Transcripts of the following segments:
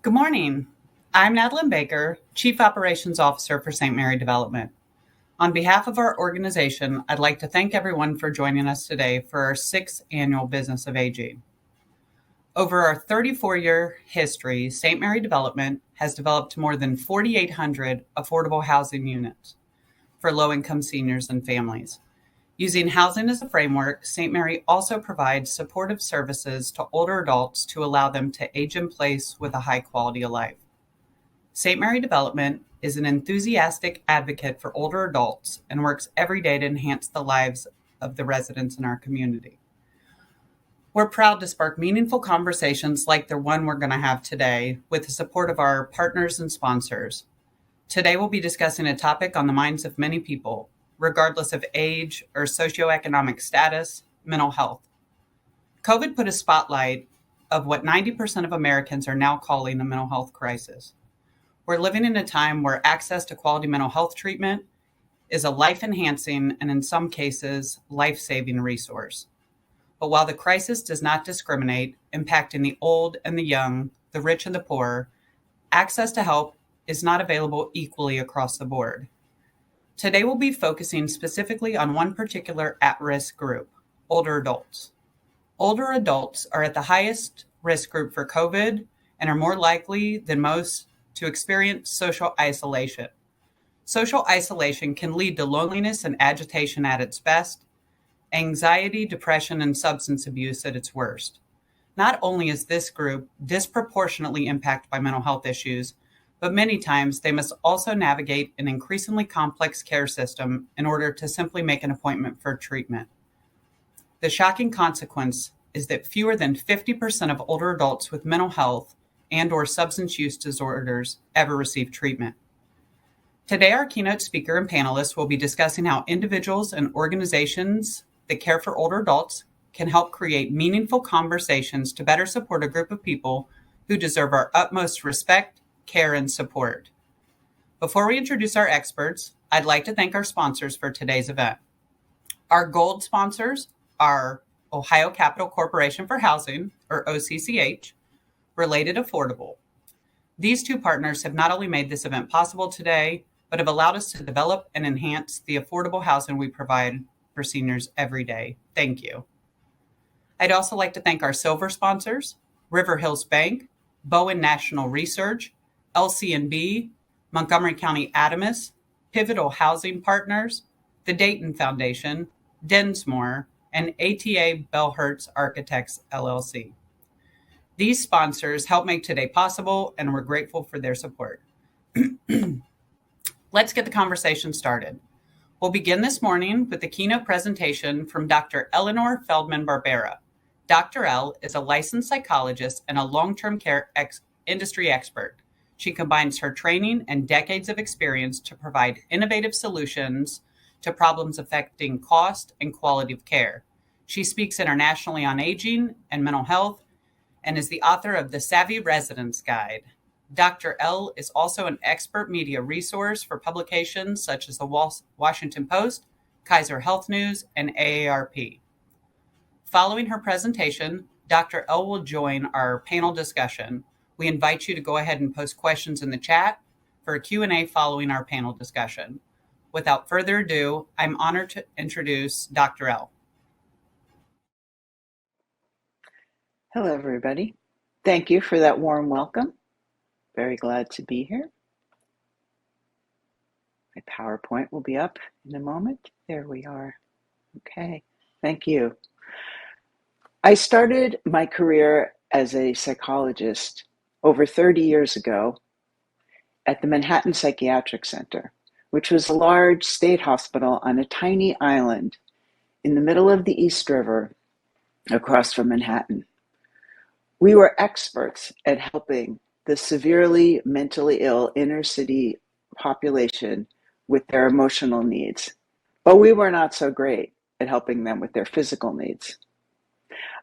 Good morning. I'm Madeline Baker, Chief Operations Officer for St. Mary Development. On behalf of our organization, I'd like to thank everyone for joining us today for our 6th annual Business of Aging. Over our 34-year history, St. Mary Development has developed more than 4,800 affordable housing units for low-income seniors and families. Using housing as a framework, St. Mary also provides supportive services to older adults to allow them to age in place with a high quality of life. St. Mary Development is an enthusiastic advocate for older adults and works every day to enhance the lives of the residents in our community. We're proud to spark meaningful conversations like the one we're going to have today with the support of our partners and sponsors. Today, we'll be discussing a topic on the minds of many people, regardless of age or socioeconomic status: mental health. COVID put a spotlight of what 90% of Americans are now calling a mental health crisis. We're living in a time where access to quality mental health treatment is a life-enhancing and, in some cases, life-saving resource. But while the crisis does not discriminate, impacting the old and the young, the rich and the poor, access to help is not available equally across the board. Today, we'll be focusing specifically on one particular at-risk group: older adults. Older adults are at the highest risk group for COVID and are more likely than most to experience social isolation. Social isolation can lead to loneliness and agitation at its best, anxiety, depression, and substance abuse at its worst. Not only is this group disproportionately impacted by mental health issues, but many times they must also navigate an increasingly complex care system in order to simply make an appointment for treatment. The shocking consequence is that fewer than 50% of older adults with mental health and/or substance use disorders ever receive treatment. Today, our keynote speaker and panelists will be discussing how individuals and organizations that care for older adults can help create meaningful conversations to better support a group of people who deserve our utmost respect, care, and support. Before we introduce our experts, I'd like to thank our sponsors for today's event. Our gold sponsors are Ohio Capital Corporation for Housing, or OCCH, Related Affordable. These two partners have not only made this event possible today, but have allowed us to develop and enhance the affordable housing we provide for seniors every day. Thank you. I'd also like to thank our silver sponsors: River Hills Bank, Bowen National Research, LCNB, Montgomery County Adamus, Pivotal Housing Partners, the Dayton Foundation, Densmore, and ATA Bellhurst Architects, LLC. These sponsors help make today possible, and we're grateful for their support. Let's get the conversation started. We'll begin this morning with the keynote presentation from Dr. Eleanor Feldman-Barbera. Dr. L is a licensed psychologist and a long-term care industry expert. She combines her training and decades of experience to provide innovative solutions to problems affecting cost and quality of care. She speaks internationally on aging and mental health and is the author of the Savvy Residence Guide. Dr. L is also an expert media resource for publications such as the Washington Post, Kaiser Health News, and AARP. Following her presentation, Dr. L will join our panel discussion. We invite you to go ahead and post questions in the chat for a Q&A following our panel discussion. Without further ado, I'm honored to introduce Dr. L. Hello, everybody. Thank you for that warm welcome. Very glad to be here. My PowerPoint will be up in a moment. There we are. Okay, thank you. I started my career as a psychologist over 30 years ago at the Manhattan Psychiatric Center, which was a large state hospital on a tiny island in the middle of the East River across from Manhattan. We were experts at helping the severely mentally ill inner city population with their emotional needs, but we were not so great at helping them with their physical needs.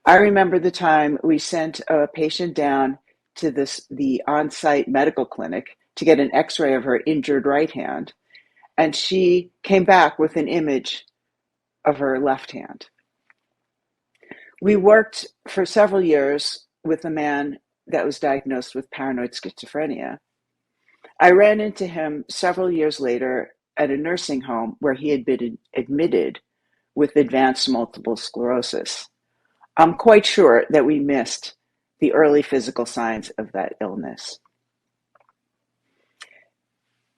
I remember the time we sent a patient down to the on-site medical clinic to get an x-ray of her injured right hand, and she came back with an image of her left hand. We worked for several years with a man that was diagnosed with paranoid schizophrenia. I ran into him several years later at a nursing home where he had been admitted with advanced multiple sclerosis. I'm quite sure that we missed the early physical signs of that illness.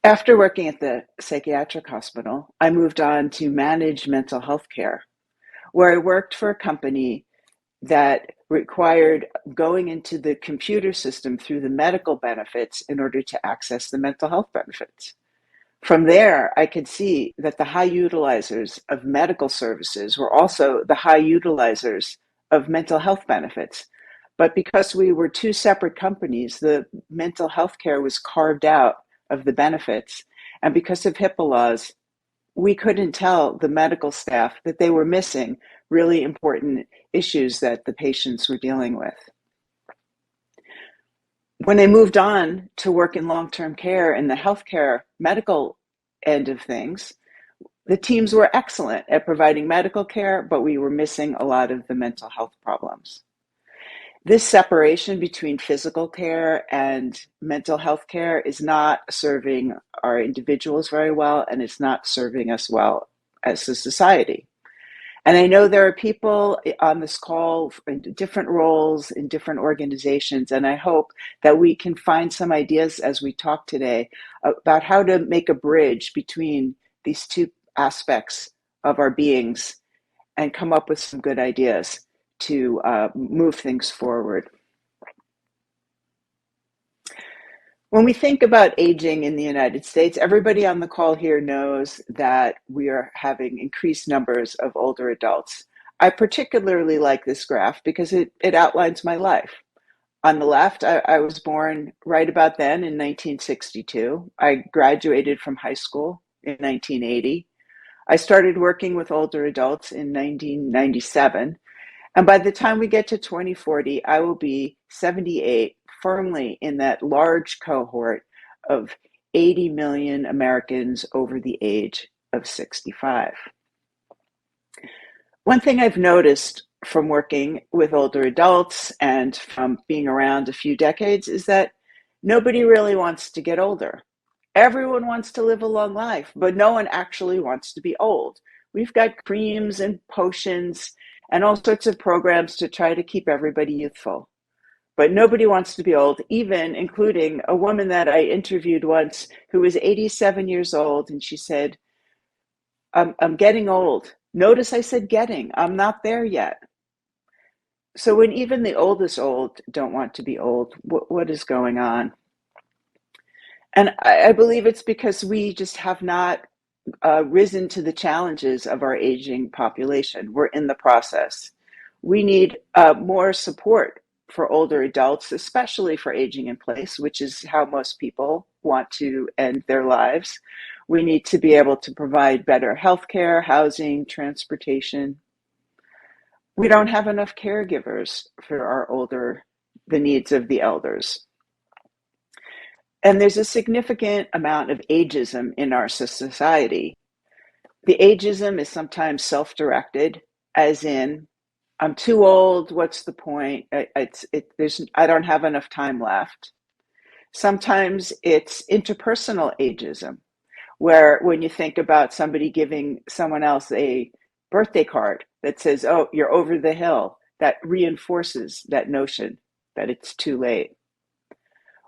After working at the psychiatric hospital, I moved on to manage mental health care, where I worked for a company that required going into the computer system through the medical benefits in order to access the mental health benefits. From there, I could see that the high utilizers of medical services were also the high utilizers of mental health benefits. But because we were two separate companies, the mental health care was carved out of the benefits. And because of HIPAA laws, we couldn't tell the medical staff that they were missing really important issues that the patients were dealing with. When I moved on to work in long-term care in the healthcare medical end of things, the teams were excellent at providing medical care, but we were missing a lot of the mental health problems. This separation between physical care and mental health care is not serving our individuals very well, and it's not serving us well as a society. And I know there are people on this call in different roles in different organizations, and I hope that we can find some ideas as we talk today about how to make a bridge between these two aspects of our beings and come up with some good ideas to move things forward. When we think about aging in the United States, everybody on the call here knows that we are having increased numbers of older adults. I particularly like this graph because it outlines my life. On the left, I was born right about then in 1962. I graduated from high school in 1980. I started working with older adults in 1997. And by the time we get to 2040, I will be 78, firmly in that large cohort of 80 million Americans over the age of 65. One thing I've noticed from working with older adults and from being around a few decades is that nobody really wants to get older. Everyone wants to live a long life, but no one actually wants to be old. We've got creams and potions and all sorts of programs to try to keep everybody youthful. But nobody wants to be old, even including a woman that I interviewed once who was 87 years old, and she said, I'm getting old. Notice I said getting, I'm not there yet. So when even the oldest old don't want to be old, what is going on? And I believe it's because we just have not risen to the challenges of our aging population. We're in the process. We need more support for older adults, especially for aging in place, which is how most people want to end their lives. We need to be able to provide better healthcare, housing, transportation. We don't have enough caregivers for the needs of the elders. And there's a significant amount of ageism in our society. The ageism is sometimes self-directed, as in, I'm too old, what's the point? I don't have enough time left. Sometimes it's interpersonal ageism, where when you think about somebody giving someone else a birthday card that says, oh, you're over the hill, that reinforces that notion that it's too late.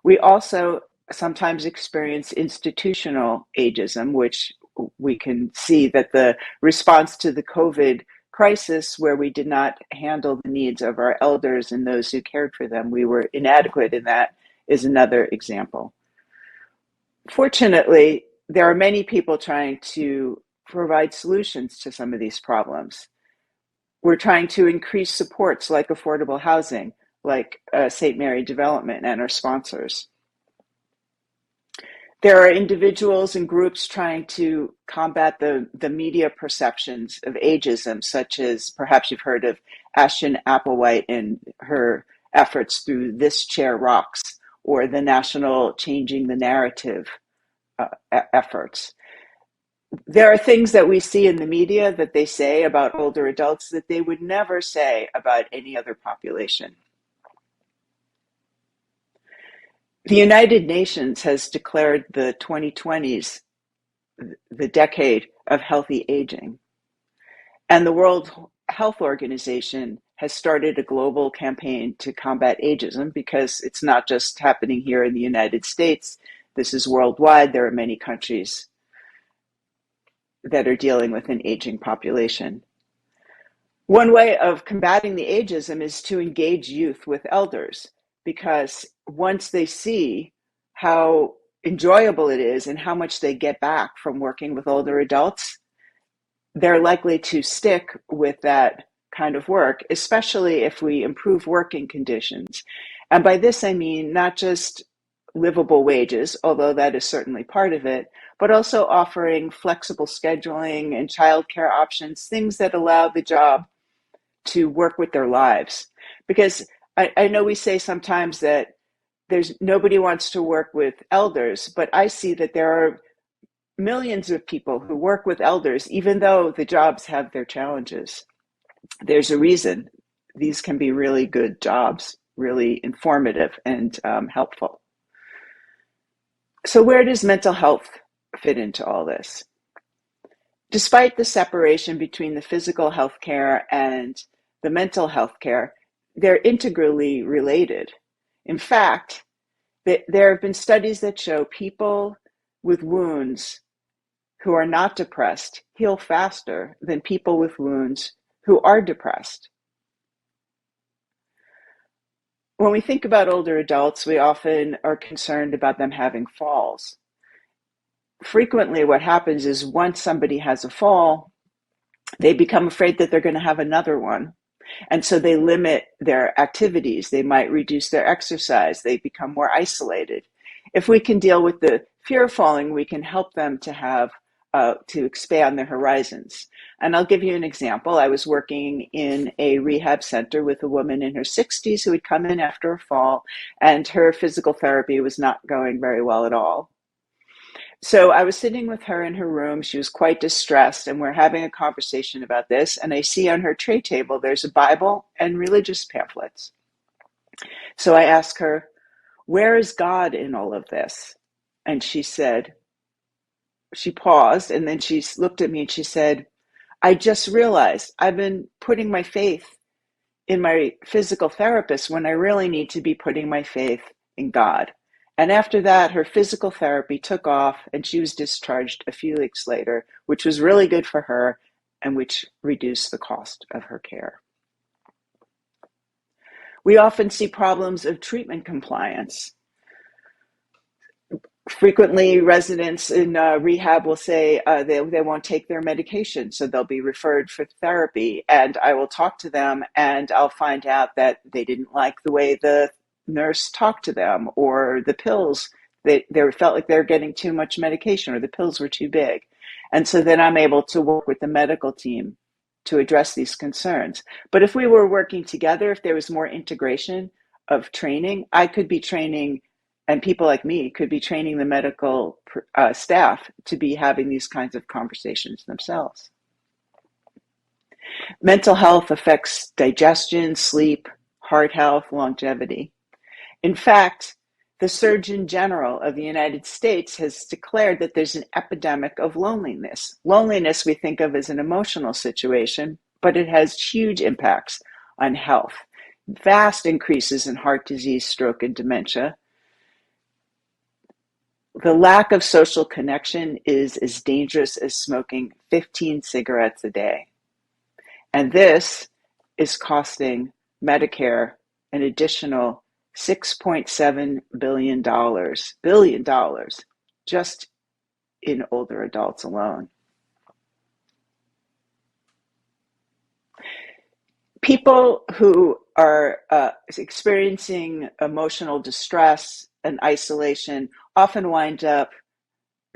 We also sometimes experience institutional ageism, which we can see that the response to the COVID crisis, where we did not handle the needs of our elders and those who cared for them, we were inadequate in that, is another example. Fortunately, there are many people trying to provide solutions to some of these problems. We're trying to increase supports like affordable housing, like St. Mary Development and our sponsors. There are individuals and groups trying to combat the media perceptions of ageism, such as perhaps you've heard of Ashton Applewhite and her efforts through This Chair Rocks, or the national Changing the Narrative efforts. There are things that we see in the media that they say about older adults that they would never say about any other population. The United Nations has declared the 2020s the decade of healthy aging. And the World Health Organization has started a global campaign to combat ageism because it's not just happening here in the United States. This is worldwide. There are many countries that are dealing with an aging population. One way of combating the ageism is to engage youth with elders, because once they see how enjoyable it is and how much they get back from working with older adults, they're likely to stick with that kind of work, especially if we improve working conditions. And by this, I mean not just livable wages, although that is certainly part of it, but also offering flexible scheduling and childcare options, things that allow the job to work with their lives. Because I know we say sometimes that there's nobody wants to work with elders, but I see that there are millions of people who work with elders, even though the jobs have their challenges. There's a reason these can be really good jobs, really informative and helpful. So where does mental health fit into all this? Despite the separation between the physical health care and the mental health care, they're integrally related. In fact, there have been studies that show people with wounds who are not depressed heal faster than people with wounds who are depressed. When we think about older adults, we often are concerned about them having falls. Frequently, what happens is once somebody has a fall, they become afraid that they're going to have another one. And so they limit their activities. They might reduce their exercise. They become more isolated. If we can deal with the fear of falling, we can help them to expand their horizons. And I'll give you an example. I was working in a rehab center with a woman in her 60s who had come in after a fall, and her physical therapy was not going very well at all. So I was sitting with her in her room. She was quite distressed, and we're having a conversation about this. And I see on her tray table, there's a Bible and religious pamphlets. So I asked her, "Where is God in all of this?" And she paused, and then she looked at me and she said, "I just realized I've been putting my faith in my physical therapist when I really need to be putting my faith in God." And after that, her physical therapy took off and she was discharged a few weeks later, which was really good for her and which reduced the cost of her care. We often see problems of treatment compliance. Frequently, residents in rehab will say they won't take their medication, so they'll be referred for therapy. And I will talk to them, and I'll find out that they didn't like the way the nurse talked to them, or the pills. They felt like they were getting too much medication, or the pills were too big. And so then I'm able to work with the medical team to address these concerns. But if we were working together, if there was more integration of training, I could be training, and people like me could be training the medical staff to be having these kinds of conversations themselves. Mental health affects digestion, sleep, heart health, longevity. In fact, the Surgeon General of the United States has declared that there's an epidemic of loneliness. Loneliness we think of as an emotional situation, but it has huge impacts on health. Vast increases in heart disease, stroke, and dementia. The lack of social connection is as dangerous as smoking 15 cigarettes a day. And this is costing Medicare an additional $6.7 billion just in older adults alone. People who are experiencing emotional distress and isolation often wind up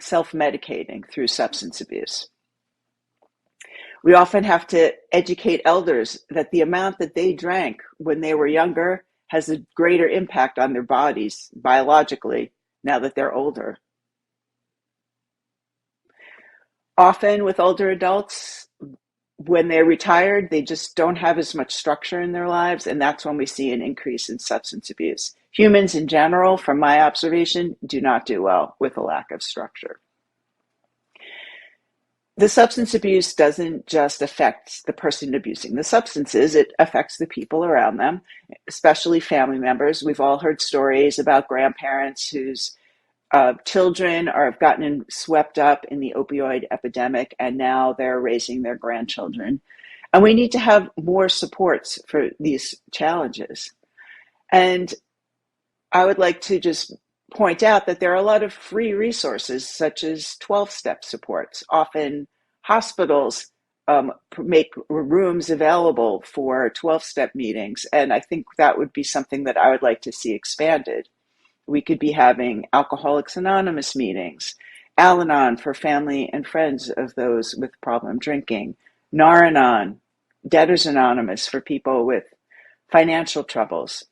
self-medicating through substance abuse. We often have to educate elders that the amount that they drank when they were younger has a greater impact on their bodies biologically now that they're older. Often with older adults, when they're retired, they just don't have as much structure in their lives, and that's when we see an increase in substance abuse. Humans in general, from my observation, do not do well with a lack of structure. The substance abuse doesn't just affect the person abusing the substances, it affects the people around them, especially family members. We've all heard stories about grandparents whose children have gotten swept up in the opioid epidemic, and now they're raising their grandchildren. And we need to have more supports for these challenges. And I would like to just point out that there are a lot of free resources, such as 12-step supports. Often hospitals make rooms available for 12-step meetings, and I think that would be something that I would like to see expanded. We could be having Alcoholics Anonymous meetings, Al-Anon for family and friends of those with problem drinking, Nar-Anon, Debtors Anonymous for people with financial troubles.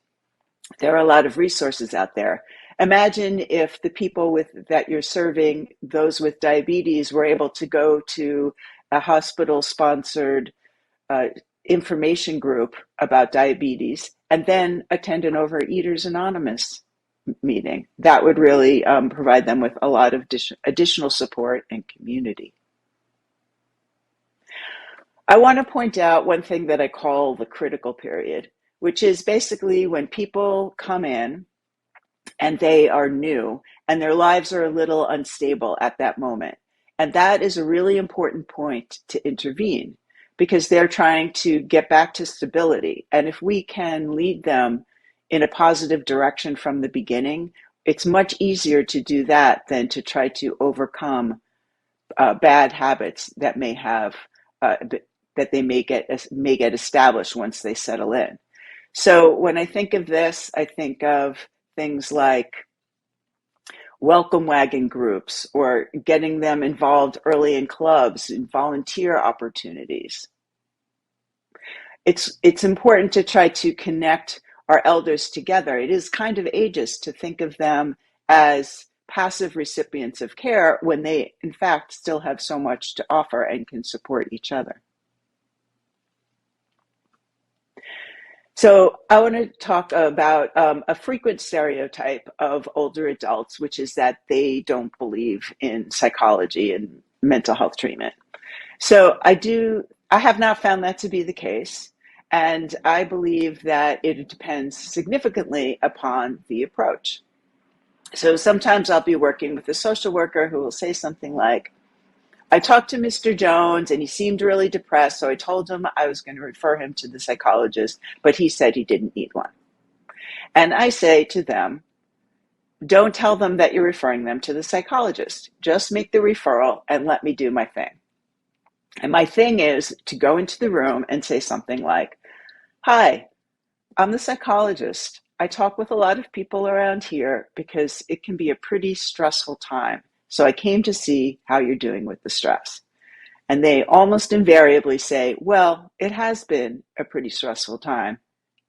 There are a lot of resources out there. Imagine if the people that you're serving, those with diabetes, were able to go to a hospital-sponsored information group about diabetes and then attend an Overeaters Anonymous meeting. That would really provide them with a lot of additional support and community. I want to point out one thing that I call the critical period, which is basically when people come in and they are new and their lives are a little unstable at that moment. And that is a really important point to intervene because they're trying to get back to stability. And if we can lead them in a positive direction from the beginning, it's much easier to do that than to try to overcome bad habits that may have that they may get established once they settle in. So when I think of this, I think of things like welcome wagon groups or getting them involved early in clubs and volunteer opportunities. It's important to try to connect our elders together. It is kind of ageist to think of them as passive recipients of care when they, in fact, still have so much to offer and can support each other. So I want to talk about a frequent stereotype of older adults, which is that they don't believe in psychology and mental health treatment. So I have not found that to be the case. And I believe that it depends significantly upon the approach. So sometimes I'll be working with a social worker who will say something like, I talked to Mr. Jones and he seemed really depressed, so I told him I was going to refer him to the psychologist, but he said he didn't need one. And I say to them, don't tell them that you're referring them to the psychologist. Just make the referral and let me do my thing. And my thing is to go into the room and say something like, hi, I'm the psychologist. I talk with a lot of people around here because it can be a pretty stressful time. So I came to see how you're doing with the stress. And they almost invariably say, well, it has been a pretty stressful time.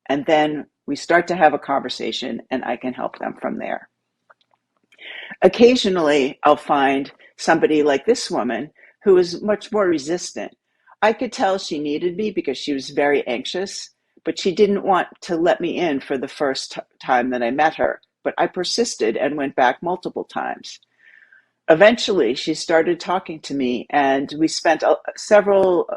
And then we start to have a conversation and I can help them from there. Occasionally, I'll find somebody like this woman who is much more resistant. I could tell she needed me because she was very anxious, but she didn't want to let me in for the first time that I met her. But I persisted and went back multiple times. Eventually, she started talking to me, and we spent several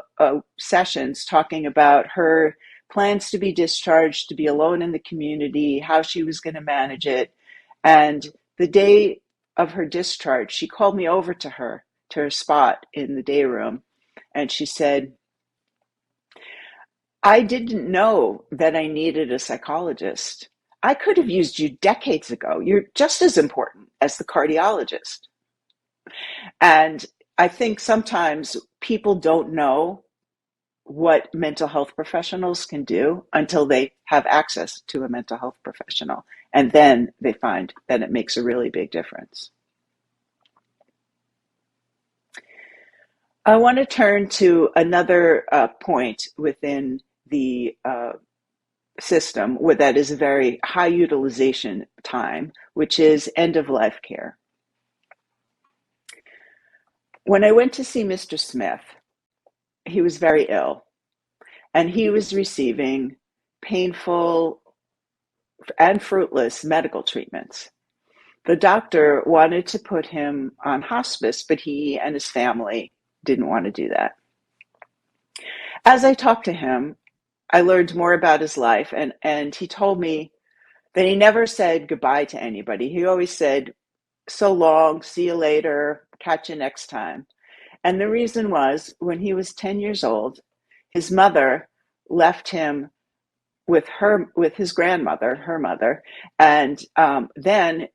sessions talking about her plans to be discharged, to be alone in the community, how she was going to manage it. And the day of her discharge, she called me over to her spot in the day room, and she said, I didn't know that I needed a psychologist. I could have used you decades ago. You're just as important as the cardiologist. And I think sometimes people don't know what mental health professionals can do until they have access to a mental health professional. And then they find that it makes a really big difference. I want to turn to another point within the system that is a very high utilization time, which is end-of-life care. When I went to see Mr. Smith, he was very ill, and he was receiving painful and fruitless medical treatments. The doctor wanted to put him on hospice, but he and his family didn't want to do that. As I talked to him, I learned more about his life, and he told me that he never said goodbye to anybody. He always said, "So long, see you later, catch you next time." And the reason was, when he was 10 years old, his mother left him with his grandmother, her mother, and then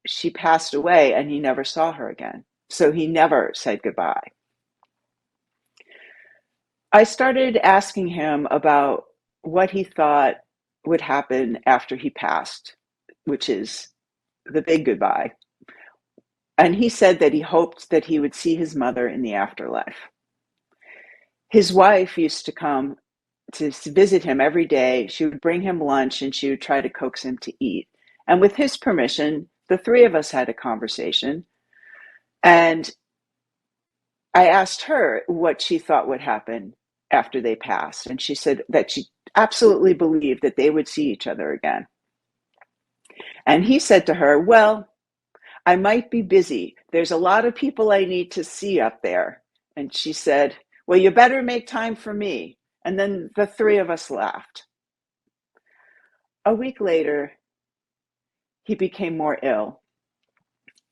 she passed away and he never saw her again. So he never said goodbye. I started asking him about what he thought would happen after he passed, which is the big goodbye. And he said that he hoped that he would see his mother in the afterlife. His wife used to come to visit him every day. She would bring him lunch and she would try to coax him to eat. And with his permission, the three of us had a conversation. And I asked her what she thought would happen after they passed. And she said that she absolutely believed that they would see each other again. And he said to her, "Well, I might be busy. There's a lot of people I need to see up there." And she said, "Well, you better make time for me." And then the three of us laughed. A week later, he became more ill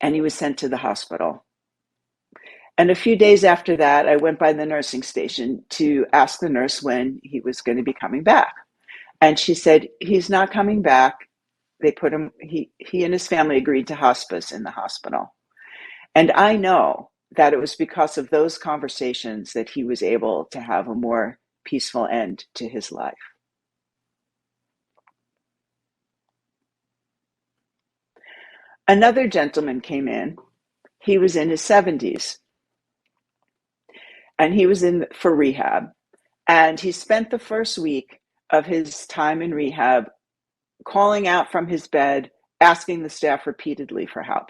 and he was sent to the hospital. And a few days after that, I went by the nursing station to ask the nurse when he was going to be coming back. And she said, "He's not coming back." They put him, he and his family agreed to hospice in the hospital. And I know that it was because of those conversations that he was able to have a more peaceful end to his life. Another gentleman came in. He was in his 70s and he was in for rehab. And he spent the first week of his time in rehab calling out from his bed, asking the staff repeatedly for help.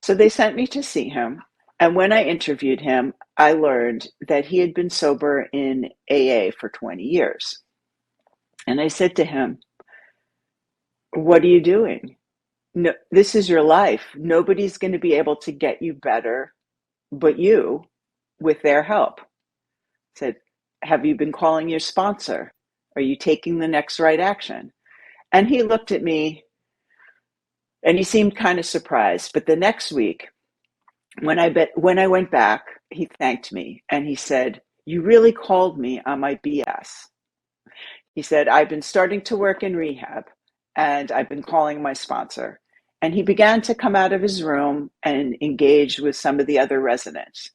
So they sent me to see him. And when I interviewed him, I learned that he had been sober in AA for 20 years. And I said to him, "What are you doing? No, this is your life. Nobody's going to be able to get you better but you with their help." I said, "Have you been calling your sponsor? Are you taking the next right action?" And he looked at me and he seemed kind of surprised. But the next week, when I went back, he thanked me and he said, "You really called me on my BS." He said, "I've been starting to work in rehab and I've been calling my sponsor." And he began to come out of his room and engage with some of the other residents.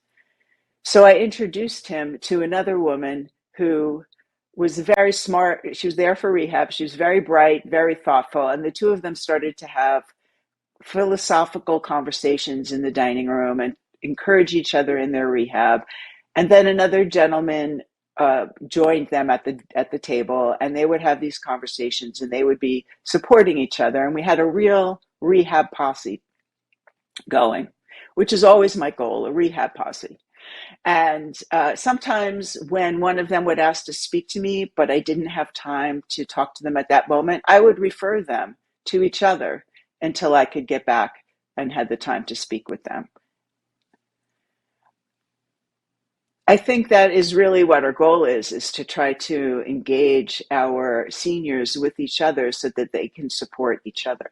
So I introduced him to another woman who was very smart. She was there for rehab. She was very bright, very thoughtful. And the two of them started to have philosophical conversations in the dining room and encourage each other in their rehab. And then another gentleman joined them at the table, and they would have these conversations, and they would be supporting each other. And we had a real rehab posse going, which is always my goal, a rehab posse. And sometimes when one of them would ask to speak to me, but I didn't have time to talk to them at that moment, I would refer them to each other until I could get back and had the time to speak with them. I think that is really what our goal is to try to engage our seniors with each other so that they can support each other.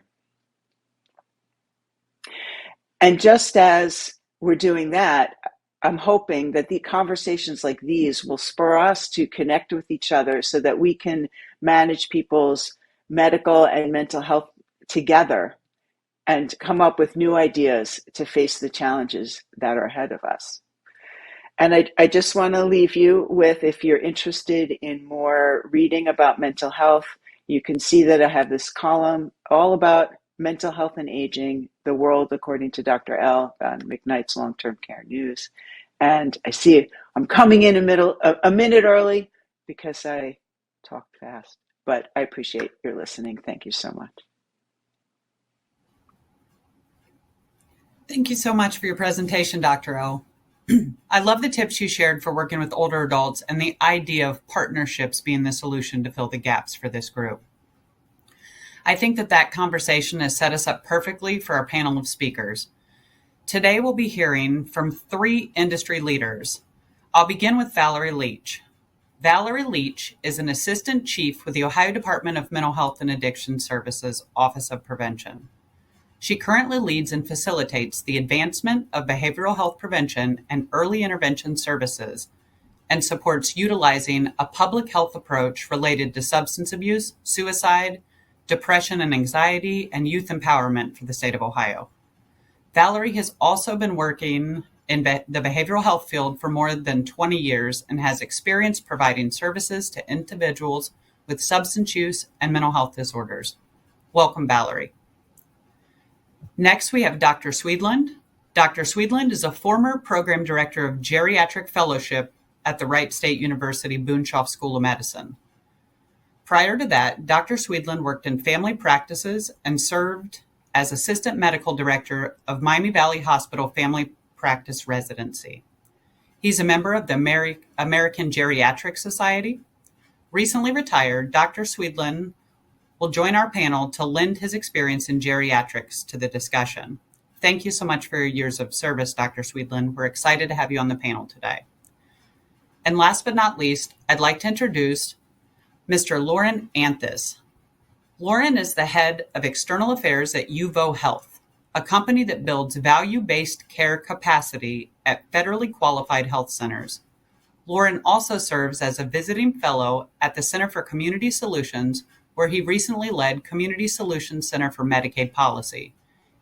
And just as we're doing that, I'm hoping that the conversations like these will spur us to connect with each other so that we can manage people's medical and mental health together and come up with new ideas to face the challenges that are ahead of us. And I just want to leave you with, if you're interested in more reading about mental health, you can see that I have this column all about mental health and aging, the world according to Dr. L on McKnight's Long-Term Care News. And I see I'm coming in a minute early because I talked fast, but I appreciate your listening. Thank you so much. Thank you so much for your presentation, Dr. O. I love the tips you shared for working with older adults and the idea of partnerships being the solution to fill the gaps for this group. I think that conversation has set us up perfectly for our panel of speakers. Today we'll be hearing from 3 industry leaders. I'll begin with Valerie Leach. Valerie Leach is an assistant chief with the Ohio Department of Mental Health and Addiction Services Office of Prevention. She currently leads and facilitates the advancement of behavioral health prevention and early intervention services and supports utilizing a public health approach related to substance abuse, suicide, depression and anxiety, and youth empowerment for the state of Ohio. Valerie has also been working in the behavioral health field for more than 20 years and has experience providing services to individuals with substance use and mental health disorders. Welcome, Valerie. Next, we have Dr. Swedland. Dr. Swedland is a former program director of geriatric fellowship at the Wright State University Boonshoff School of Medicine. Prior to that, Dr. Swedland worked in family practices and served as assistant medical director of Miami Valley Hospital Family Practice Residency. He's a member of the American Geriatric Society. Recently retired, Dr. Swedland will join our panel to lend his experience in geriatrics to the discussion. Thank you so much for your years of service, Dr. Swedland. We're excited to have you on the panel today. And last but not least, I'd like to introduce Mr. Lauren Anthis. Lauren is the head of external affairs at UVO Health, a company that builds value-based care capacity at federally qualified health centers. Lauren also serves as a visiting fellow at the Center for Community Solutions, where he recently led Community Solutions Center for Medicaid Policy.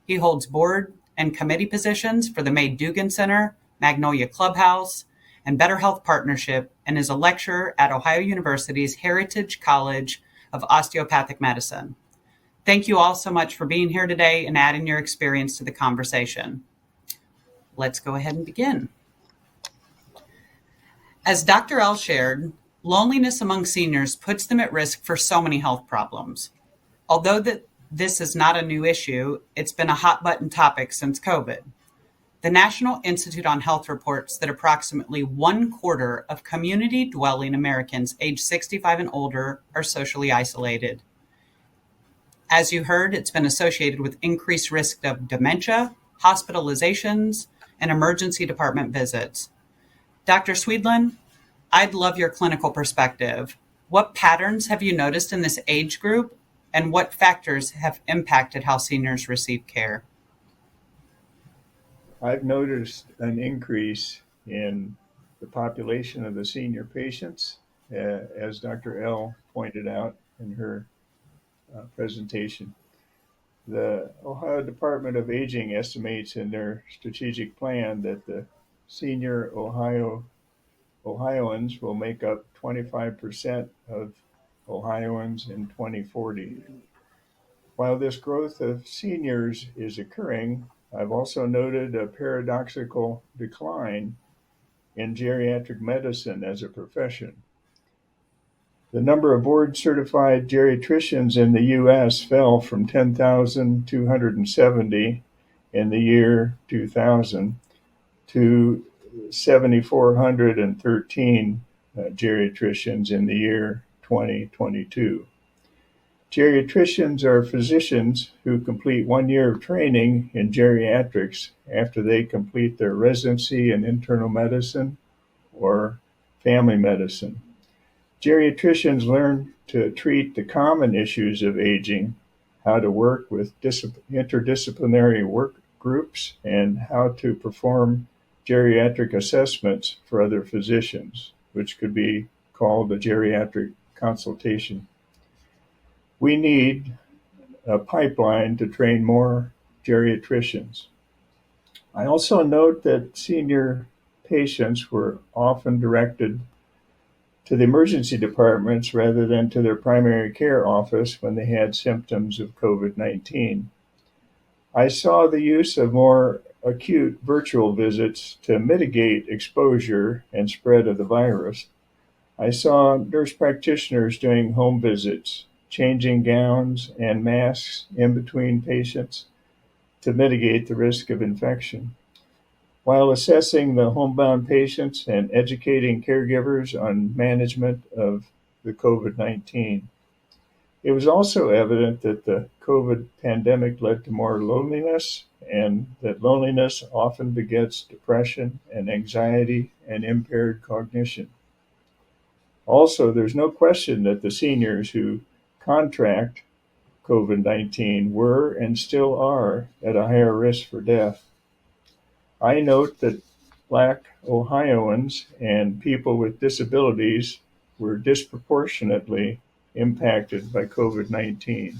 He holds board and committee positions for the May Dugan Center, Magnolia Clubhouse, and Better Health Partnership, and is a lecturer at Ohio University's Heritage College of Osteopathic Medicine. Thank you all so much for being here today and adding your experience to the conversation. Let's go ahead and begin. As Dr. L shared, loneliness among seniors puts them at risk for so many health problems. Although this is not a new issue, it's been a hot button topic since COVID. The National Institute on Health reports that approximately 1/4 of community-dwelling Americans aged 65 and older are socially isolated. As you heard, it's been associated with increased risk of dementia, hospitalizations, and emergency department visits. Dr. Swedland, I'd love your clinical perspective. What patterns have you noticed in this age group, and what factors have impacted how seniors receive care? I've noticed an increase in the population of the senior patients, as Dr. L pointed out in her presentation. The Ohio Department of Aging estimates in their strategic plan that the senior Ohioans will make up 25% of Ohioans in 2040. While this growth of seniors is occurring, I've also noted a paradoxical decline in geriatric medicine as a profession. The number of board-certified geriatricians in the U.S. fell from 10,270 in the year 2000 to 7,413 geriatricians in the year 2022. Geriatricians are physicians who complete 1 year of training in geriatrics after they complete their residency in internal medicine or family medicine. Geriatricians learn to treat the common issues of aging, how to work with interdisciplinary work groups, and how to perform geriatric assessments for other physicians, which could be called a geriatric consultation. We need a pipeline to train more geriatricians. I also note that senior patients were often directed to the emergency departments rather than to their primary care office when they had symptoms of COVID-19. I saw the use of more acute virtual visits to mitigate exposure and spread of the virus. I saw nurse practitioners doing home visits, changing gowns and masks in between patients to mitigate the risk of infection. While assessing the homebound patients and educating caregivers on management of the COVID-19. It was also evident that the COVID pandemic led to more loneliness, and that loneliness often begets depression and anxiety and impaired cognition. Also, there's no question that the seniors who contract COVID-19 were and still are at a higher risk for death. I note that Black Ohioans and people with disabilities were disproportionately impacted by COVID-19.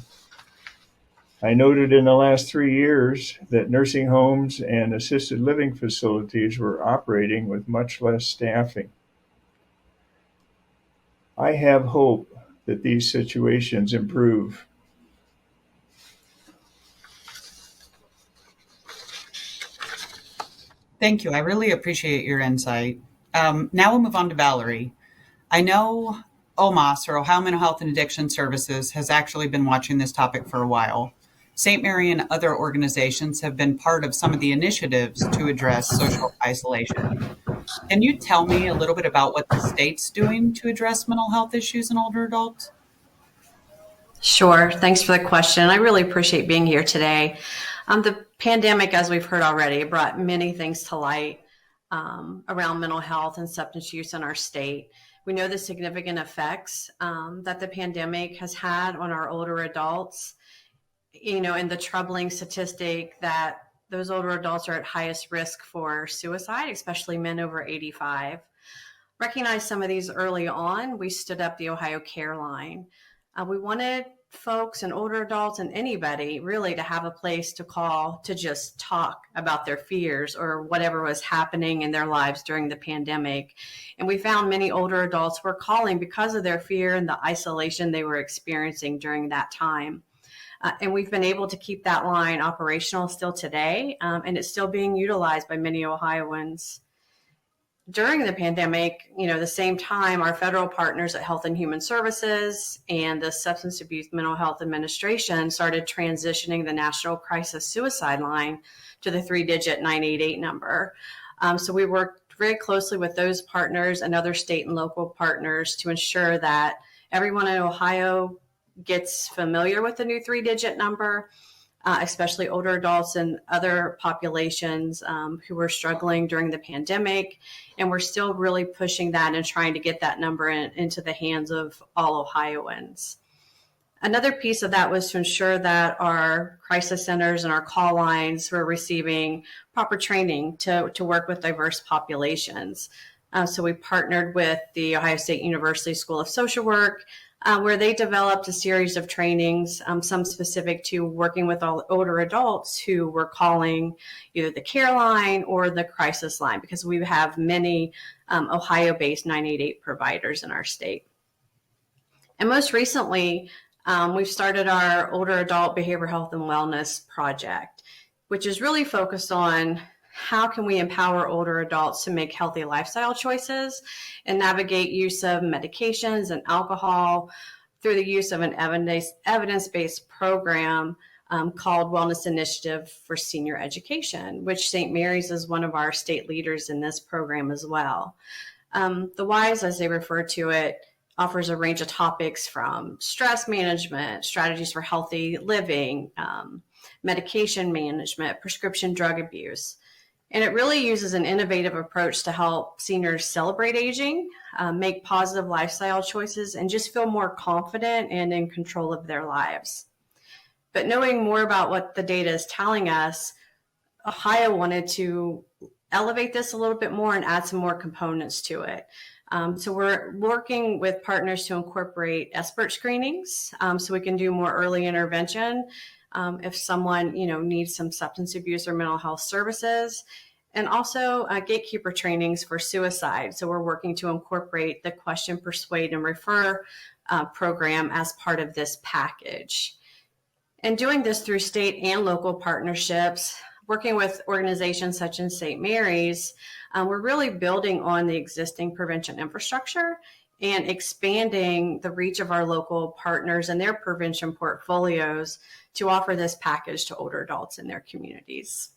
I noted in the last 3 years that nursing homes and assisted living facilities were operating with much less staffing. I have hope that these situations improve. Thank you. I really appreciate your insight. Now we'll move on to Valerie. I know OMAS, or Ohio Mental Health and Addiction Services, has actually been watching this topic for a while. St. Mary and other organizations have been part of some of the initiatives to address social isolation. Can you tell me a little bit about what the state's doing to address mental health issues in older adults? Sure. Thanks for the question. I really appreciate being here today. The pandemic, as we've heard already, brought many things to light around mental health and substance use in our state. We know the significant effects that the pandemic has had on our older adults, and the troubling statistic that those older adults are at highest risk for suicide, especially men over 85. Recognized some of these early on. We stood up the Ohio Care Line. We wanted folks and older adults and anybody really to have a place to call to just talk about their fears or whatever was happening in their lives during the pandemic. And we found many older adults were calling because of their fear and the isolation they were experiencing during that time. And we've been able to keep that line operational still today, and it's still being utilized by many Ohioans. During the pandemic, the same time, our federal partners at Health and Human Services and the Substance Abuse Mental Health Administration started transitioning the National Crisis Suicide Line to the 3-digit 988 number. So we worked very closely with those partners and other state and local partners to ensure that everyone in Ohio gets familiar with the new 3-digit number, especially older adults and other populations who were struggling during the pandemic. And we're still really pushing that and trying to get that number into the hands of all Ohioans. Another piece of that was to ensure that our crisis centers and our call lines were receiving proper training to work with diverse populations. So we partnered with the Ohio State University School of Social Work, where they developed a series of trainings, some specific to working with all older adults who were calling either the care line or the crisis line, because we have many Ohio-based 988 providers in our state. And most recently, we've started our Older Adult Behavioral Health and Wellness Project, which is really focused on how can we empower older adults to make healthy lifestyle choices and navigate use of medications and alcohol through the use of an evidence-based program called Wellness Initiative for Senior Education, which St. Mary's is one of our state leaders in this program as well. The WISE, as they refer to it, offers a range of topics from stress management, strategies for healthy living, medication management, prescription drug abuse. And it really uses an innovative approach to help seniors celebrate aging, make positive lifestyle choices, and just feel more confident and in control of their lives. But knowing more about what the data is telling us, Ohio wanted to elevate this a little bit more and add some more components to it. So we're working with partners to incorporate expert screenings so we can do more early intervention if someone needs some substance abuse or mental health services, and also gatekeeper trainings for suicide. So we're working to incorporate the Question, Persuade, and Refer program as part of this package. And doing this through state and local partnerships, working with organizations such as St. Mary's, we're really building on the existing prevention infrastructure and expanding the reach of our local partners and their prevention portfolios to offer this package to older adults in their communities.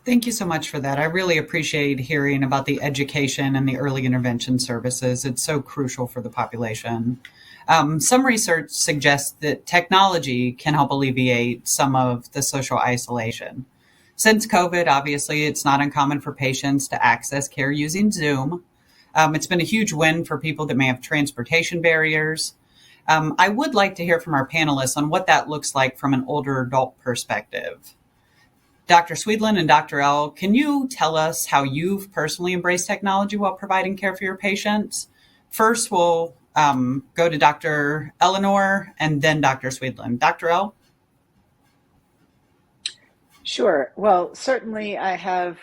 Thank you so much for that. I really appreciate hearing about the education and the early intervention services. It's so crucial for the population. Some research suggests that technology can help alleviate some of the social isolation. Since COVID, obviously, it's not uncommon for patients to access care using Zoom. It's been a huge win for people that may have transportation barriers. I would like to hear from our panelists on what that looks like from an older adult perspective. Dr. Swedlund and Dr. L, can you tell us how you've personally embraced technology while providing care for your patients? First, we'll go to Dr. Eleanor and then Dr. Swedlund. Dr. L? Sure. Well, certainly I have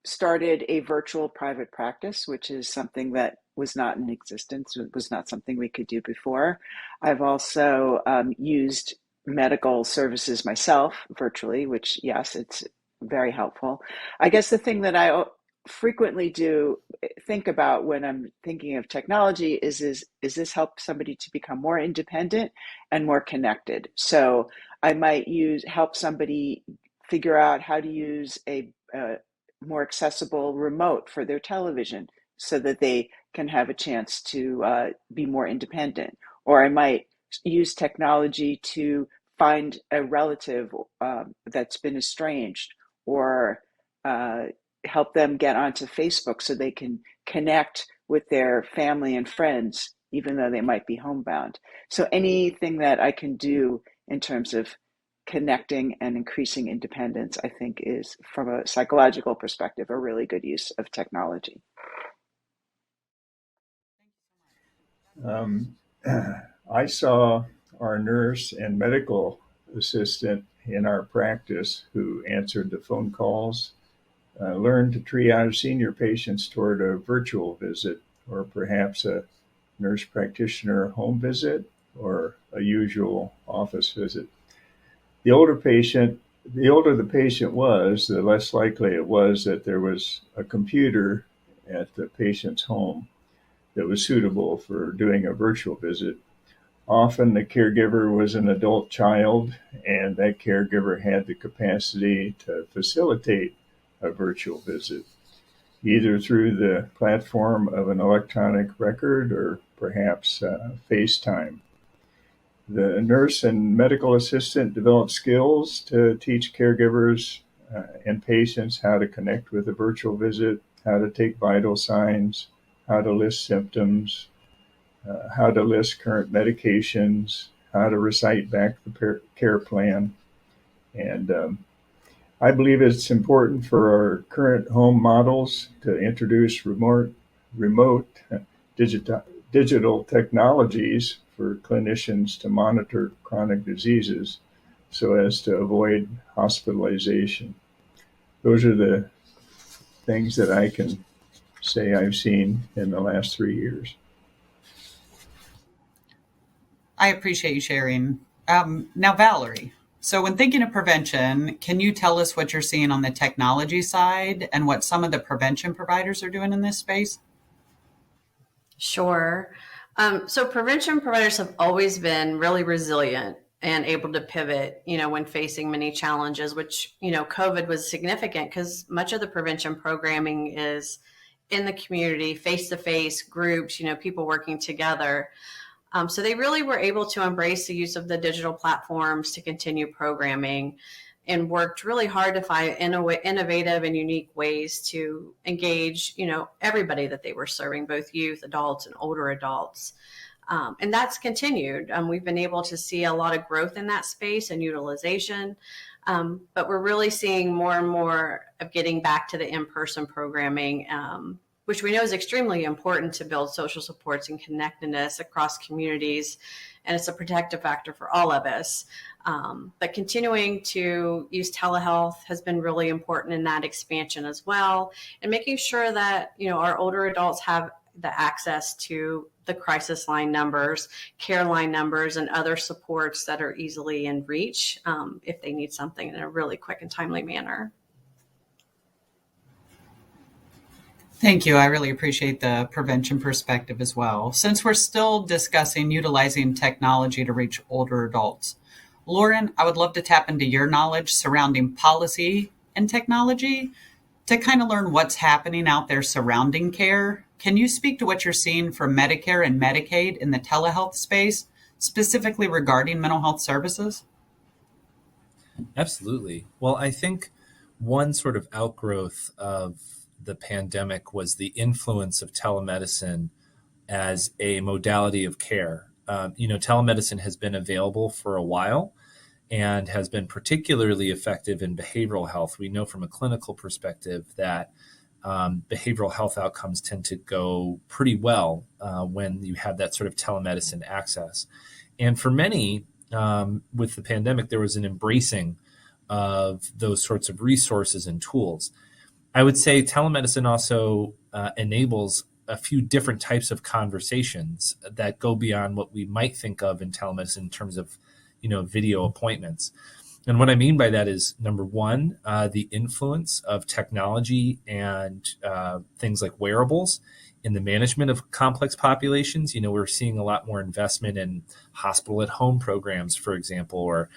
started a virtual private practice, which is something that was not in existence. It was not something we could do before. I've also used medical services myself virtually, which, yes, it's very helpful. I guess the thing that I frequently do think about when I'm thinking of technology is this help somebody to become more independent and more connected? So I might help somebody figure out how to use a more accessible remote for their television so that they can have a chance to be more independent. Or I might use technology to find a relative that's been estranged, or help them get onto Facebook so they can connect with their family and friends, even though they might be homebound. So anything that I can do in terms of connecting and increasing independence, I think, is, from a psychological perspective, a really good use of technology. I saw our nurse and medical assistant in our practice who answered the phone calls learn to triage senior patients toward a virtual visit, or perhaps a nurse practitioner home visit, or a usual office visit. The older the patient was, the less likely it was that there was a computer at the patient's home that was suitable for doing a virtual visit. Often the caregiver was an adult child, and that caregiver had the capacity to facilitate a virtual visit, either through the platform of an electronic record or perhaps FaceTime. The nurse and medical assistant developed skills to teach caregivers and patients how to connect with a virtual visit, how to take vital signs, how to list symptoms, how to list current medications, how to recite back the care plan. And I believe it's important for our current home models to introduce remote digital technologies for clinicians to monitor chronic diseases so as to avoid hospitalization. Those are the things that I can say I've seen in the last 3 years. I appreciate you sharing. Now, Valerie, so when thinking of prevention, can you tell us what you're seeing on the technology side and what some of the prevention providers are doing in this space? Sure. So prevention providers have always been really resilient and able to pivot, when facing many challenges, which, COVID was significant because much of the prevention programming is in the community, face-to-face groups, people working together. So they really were able to embrace the use of the digital platforms to continue programming, and worked really hard to find innovative and unique ways to engage, everybody that they were serving, both youth, adults, and older adults. And that's continued. We've been able to see a lot of growth in that space and utilization, but we're really seeing more and more of getting back to the in-person programming, which we know is extremely important to build social supports and connectedness across communities. And it's a protective factor for all of us. But continuing to use telehealth has been really important in that expansion as well. And making sure that, our older adults have the access to the crisis line numbers, care line numbers, and other supports that are easily in reach if they need something in a really quick and timely manner. Thank you. I really appreciate the prevention perspective as well. Since we're still discussing utilizing technology to reach older adults, Lauren, I would love to tap into your knowledge surrounding policy and technology to kind of learn what's happening out there surrounding care. Can you speak to what you're seeing from Medicare and Medicaid in the telehealth space, specifically regarding mental health services? Absolutely. Well, I think one sort of outgrowth of the pandemic was the influence of telemedicine as a modality of care. Telemedicine has been available for a while and has been particularly effective in behavioral health. We know from a clinical perspective that behavioral health outcomes tend to go pretty well when you have that sort of telemedicine access. And for many, with the pandemic, there was an embracing of those sorts of resources and tools. I would say telemedicine also enables a few different types of conversations that go beyond what we might think of in telemedicine in terms of, video appointments. And what I mean by that is, number one, the influence of technology and things like wearables in the management of complex populations. We're seeing a lot more investment in hospital at home programs, for example, or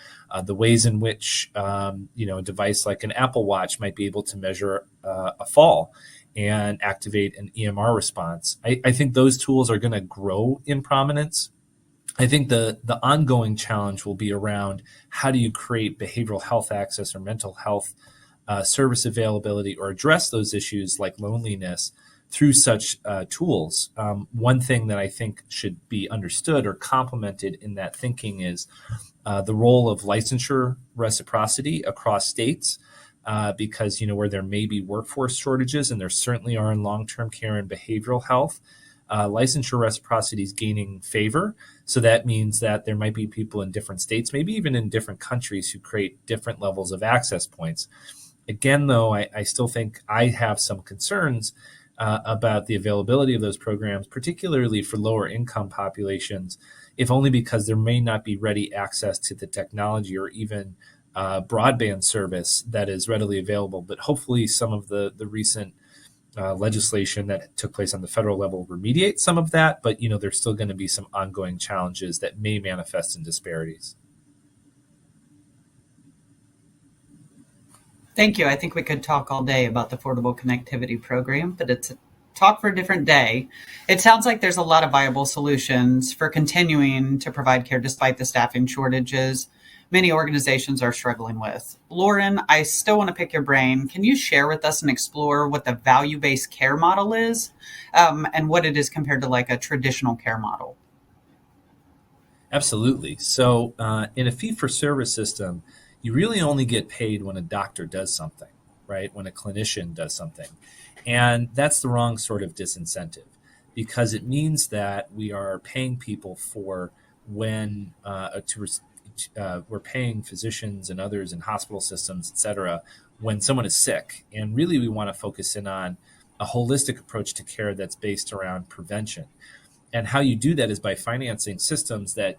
the ways in which, a device like an Apple Watch might be able to measure a fall and activate an EMR response. I think those tools are going to grow in prominence. I think the ongoing challenge will be around how do you create behavioral health access or mental health service availability or address those issues like loneliness through such tools. One thing that I think should be understood or complemented in that thinking is the role of licensure reciprocity across states. Because, where there may be workforce shortages, and there certainly are in long-term care and behavioral health, licensure reciprocity is gaining favor. So that means that there might be people in different states, maybe even in different countries, who create different levels of access points. Again, though, I still think I have some concerns about the availability of those programs, particularly for lower income populations, if only because there may not be ready access to the technology or even broadband service that is readily available. But hopefully some of the recent legislation that took place on the federal level remediate some of that. But, there's still going to be some ongoing challenges that may manifest in disparities. Thank you. I think we could talk all day about the Affordable Connectivity Program, but it's a talk for a different day. It sounds like there's a lot of viable solutions for continuing to provide care despite the staffing shortages many organizations are struggling with. Lauren, I still want to pick your brain. Can you share with us and explore what the value-based care model is and what it is compared to like a traditional care model? Absolutely. So in a fee-for-service system, you really only get paid when a doctor does something, right? When a clinician does something. And that's the wrong sort of disincentive, because it means that we are paying people for when we're paying physicians and others in hospital systems, et cetera, when someone is sick. And really, we want to focus in on a holistic approach to care that's based around prevention. And how you do that is by financing systems that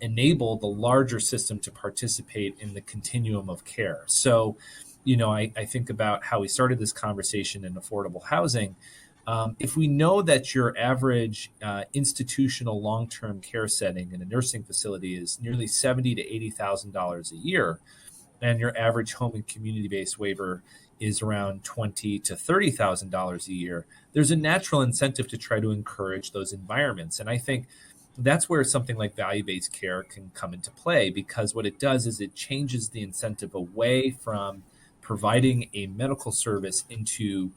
enable the larger system to participate in the continuum of care. So, I think about how we started this conversation in affordable housing. If we know that your average institutional long-term care setting in a nursing facility is nearly $70,000 to $80,000 a year, and your average home and community-based waiver is around $20,000 to $30,000 a year, there's a natural incentive to try to encourage those environments. And I think that's where something like value-based care can come into play, because what it does is it changes the incentive away from providing a medical service into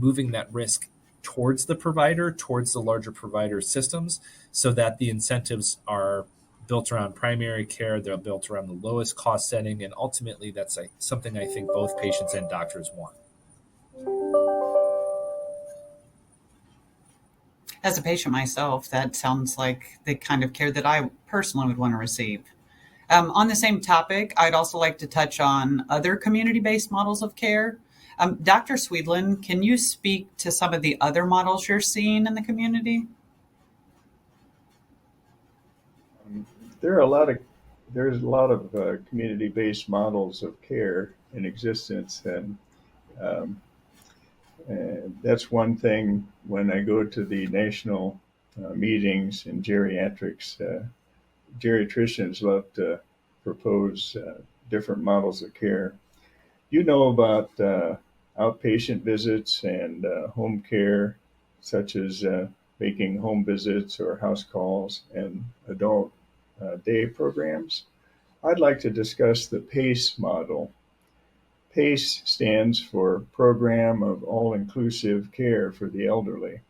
moving that risk towards the provider, towards the larger provider systems, so that the incentives are built around primary care, they're built around the lowest cost setting, and ultimately that's something I think both patients and doctors want. As a patient myself, that sounds like the kind of care that I personally would want to receive. On the same topic, I'd also like to touch on other community-based models of care. Dr. Swedlin, can you speak to some of the other models you're seeing in the community? There's a lot of community-based models of care in existence, and that's one thing. When I go to the national meetings in geriatrics, geriatricians love to propose different models of care. You know about outpatient visits and home care, such as making home visits or house calls and adult day programs. I'd like to discuss the PACE model. PACE stands for Program of All-Inclusive Care for the Elderly.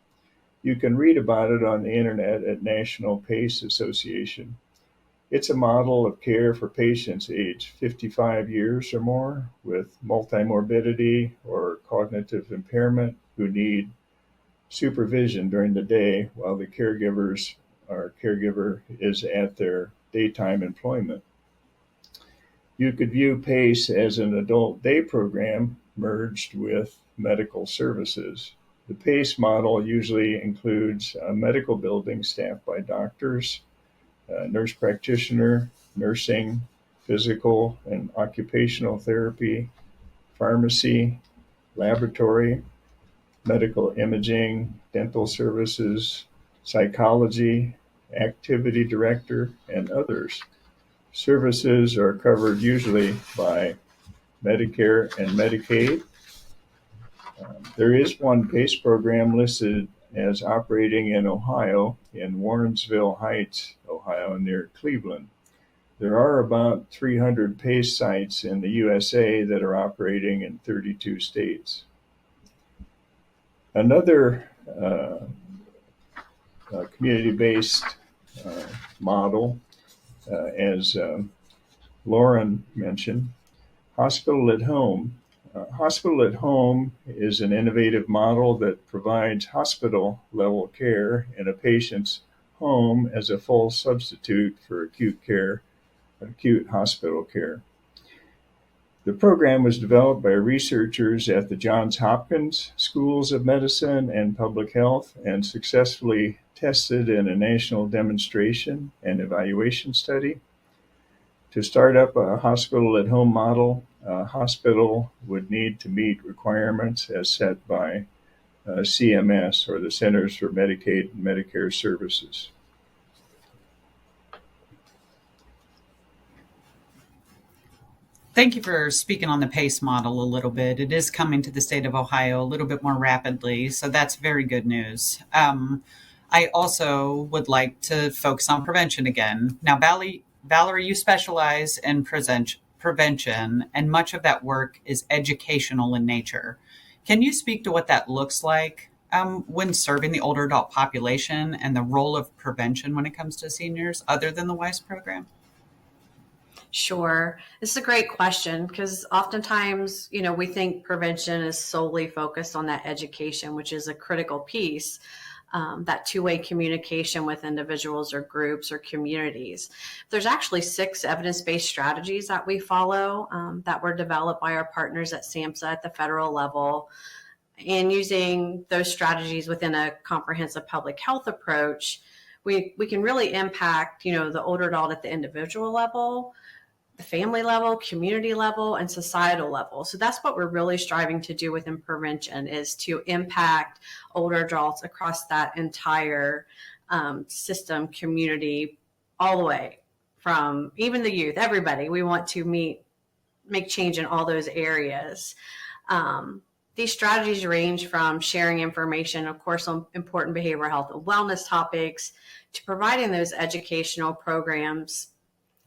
You can read about it on the internet at National PACE Association. It's a model of care for patients aged 55 years or more with multimorbidity or cognitive impairment who need supervision during the day while the caregiver is at their daytime employment. You could view PACE as an adult day program merged with medical services. The PACE model usually includes a medical building staffed by doctors, a nurse practitioner, nursing, physical and occupational therapy, pharmacy, laboratory, medical imaging, dental services, psychology, activity director, and others. Services are covered usually by Medicare and Medicaid. There is one PACE program listed as operating in Ohio, in Warrensville Heights, Ohio, near Cleveland. There are about 300 PACE sites in the USA that are operating in 32 states. Another community-based model, as Lauren mentioned, Hospital at Home. Hospital at Home is an innovative model that provides hospital-level care in a patient's home as a full substitute for acute hospital care. The program was developed by researchers at the Johns Hopkins Schools of Medicine and Public Health and successfully tested in a national demonstration and evaluation study. To start up a hospital at home model, a hospital would need to meet requirements as set by CMS, or the Centers for Medicaid and Medicare Services. Thank you for speaking on the PACE model a little bit. It is coming to the state of Ohio a little bit more rapidly, so that's very good news. I also would like to focus on prevention again. Now, Valerie, you specialize in prevention, and much of that work is educational in nature. Can you speak to what that looks like when serving the older adult population and the role of prevention when it comes to seniors, other than the WISE program? Sure. It's a great question because oftentimes, we think prevention is solely focused on that education, which is a critical piece, that two-way communication with individuals or groups or communities. There's actually 6 evidence-based strategies that we follow that were developed by our partners at SAMHSA at the federal level. And using those strategies within a comprehensive public health approach, we can really impact, the older adult at the individual level, the family level, community level, and societal level. So that's what we're really striving to do within prevention, is to impact older adults across that entire system, community, all the way from even the youth, everybody. We want to make change in all those areas. These strategies range from sharing information, of course, on important behavioral health and wellness topics, to providing those educational programs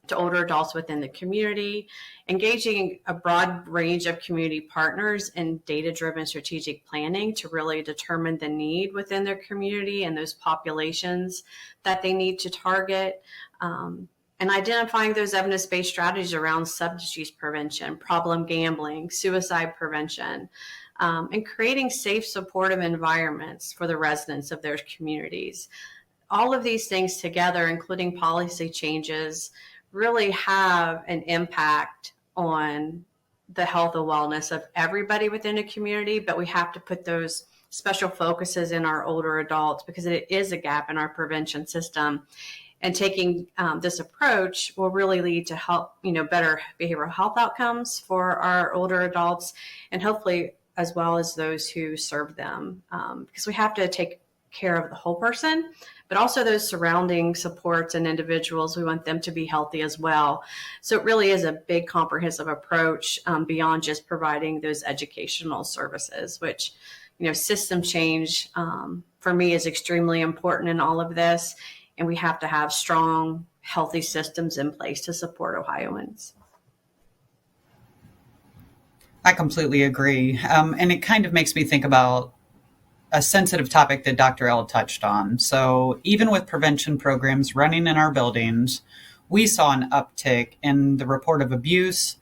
to older adults within the community, engaging a broad range of community partners in data-driven strategic planning to really determine the need within their community and those populations that they need to target, and identifying those evidence-based strategies around substance use prevention, problem gambling, suicide prevention, and creating safe, supportive environments for the residents of their communities. All of these things together, including policy changes, really have an impact on the health and wellness of everybody within a community, but we have to put those special focuses in our older adults because it is a gap in our prevention system. And taking this approach will really lead to better behavioral health outcomes for our older adults, and hopefully as well as those who serve them, because we have to take care of the whole person, but also those surrounding supports and individuals. We want them to be healthy as well. So it really is a big comprehensive approach beyond just providing those educational services, which, system change for me is extremely important in all of this. And we have to have strong, healthy systems in place to support Ohioans. I completely agree. And it kind of makes me think about a sensitive topic that Dr. L touched on. So even with prevention programs running in our buildings, we saw an uptick in the report of abuse,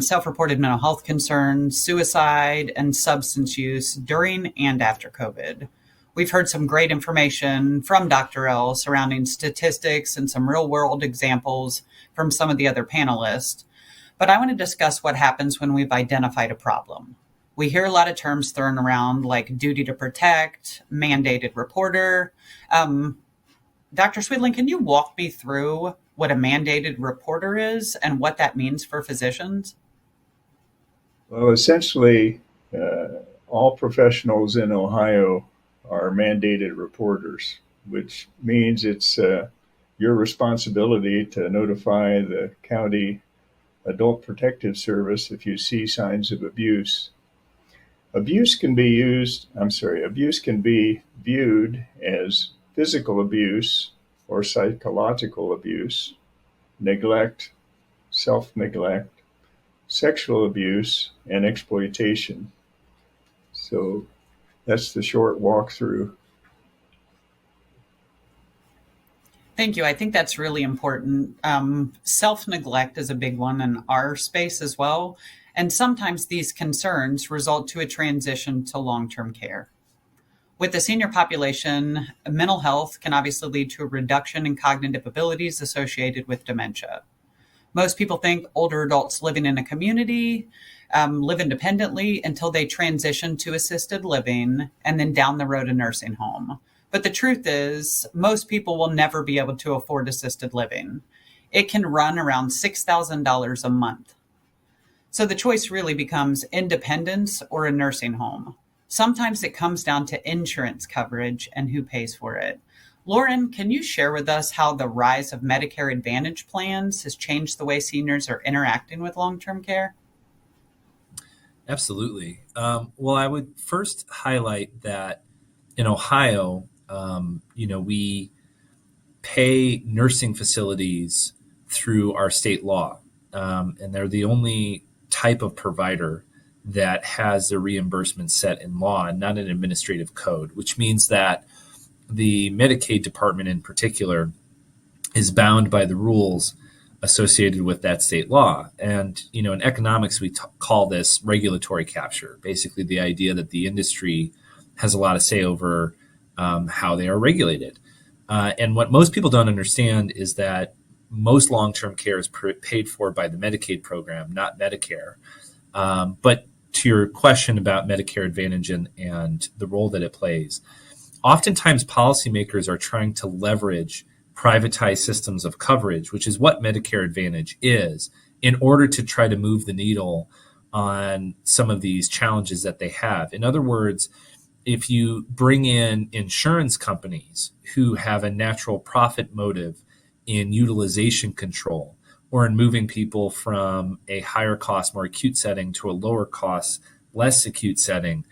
self-reported mental health concerns, suicide, and substance use during and after COVID. We've heard some great information from Dr. L surrounding statistics and some real-world examples from some of the other panelists. But I want to discuss what happens when we've identified a problem. We hear a lot of terms thrown around like duty to protect, mandated reporter. Dr. Swidling, can you walk me through what a mandated reporter is and what that means for physicians? Well, essentially, all professionals in Ohio are mandated reporters, which means it's your responsibility to notify the county Adult Protective Service if you see signs of abuse. Abuse can be viewed as physical abuse or psychological abuse, neglect, self-neglect, sexual abuse, and exploitation. So that's the short walkthrough. Thank you. I think that's really important. Self-neglect is a big one in our space as well. And sometimes these concerns result to a transition to long-term care. With the senior population, mental health can obviously lead to a reduction in cognitive abilities associated with dementia. Most people think older adults living in a community live independently until they transition to assisted living and then down the road a nursing home. But the truth is, most people will never be able to afford assisted living. It can run around $6,000 a month. So the choice really becomes independence or a nursing home. Sometimes it comes down to insurance coverage and who pays for it. Lauren, can you share with us how the rise of Medicare Advantage plans has changed the way seniors are interacting with long-term care? Absolutely. Well, I would first highlight that in Ohio, we pay nursing facilities through our state law, and they're the only type of provider that has the reimbursement set in law and not an administrative code, which means that the Medicaid department in particular is bound by the rules associated with that state law. And, in economics, we call this regulatory capture, basically the idea that the industry has a lot of say over how they are regulated. And what most people don't understand is that most long-term care is paid for by the Medicaid program, not Medicare. But to your question about Medicare Advantage and the role that it plays, oftentimes policymakers are trying to leverage privatized systems of coverage, which is what Medicare Advantage is, in order to try to move the needle on some of these challenges that they have. In other words, if you bring in insurance companies who have a natural profit motive in utilization control or in moving people from a higher cost, more acute setting to a lower cost, less acute setting,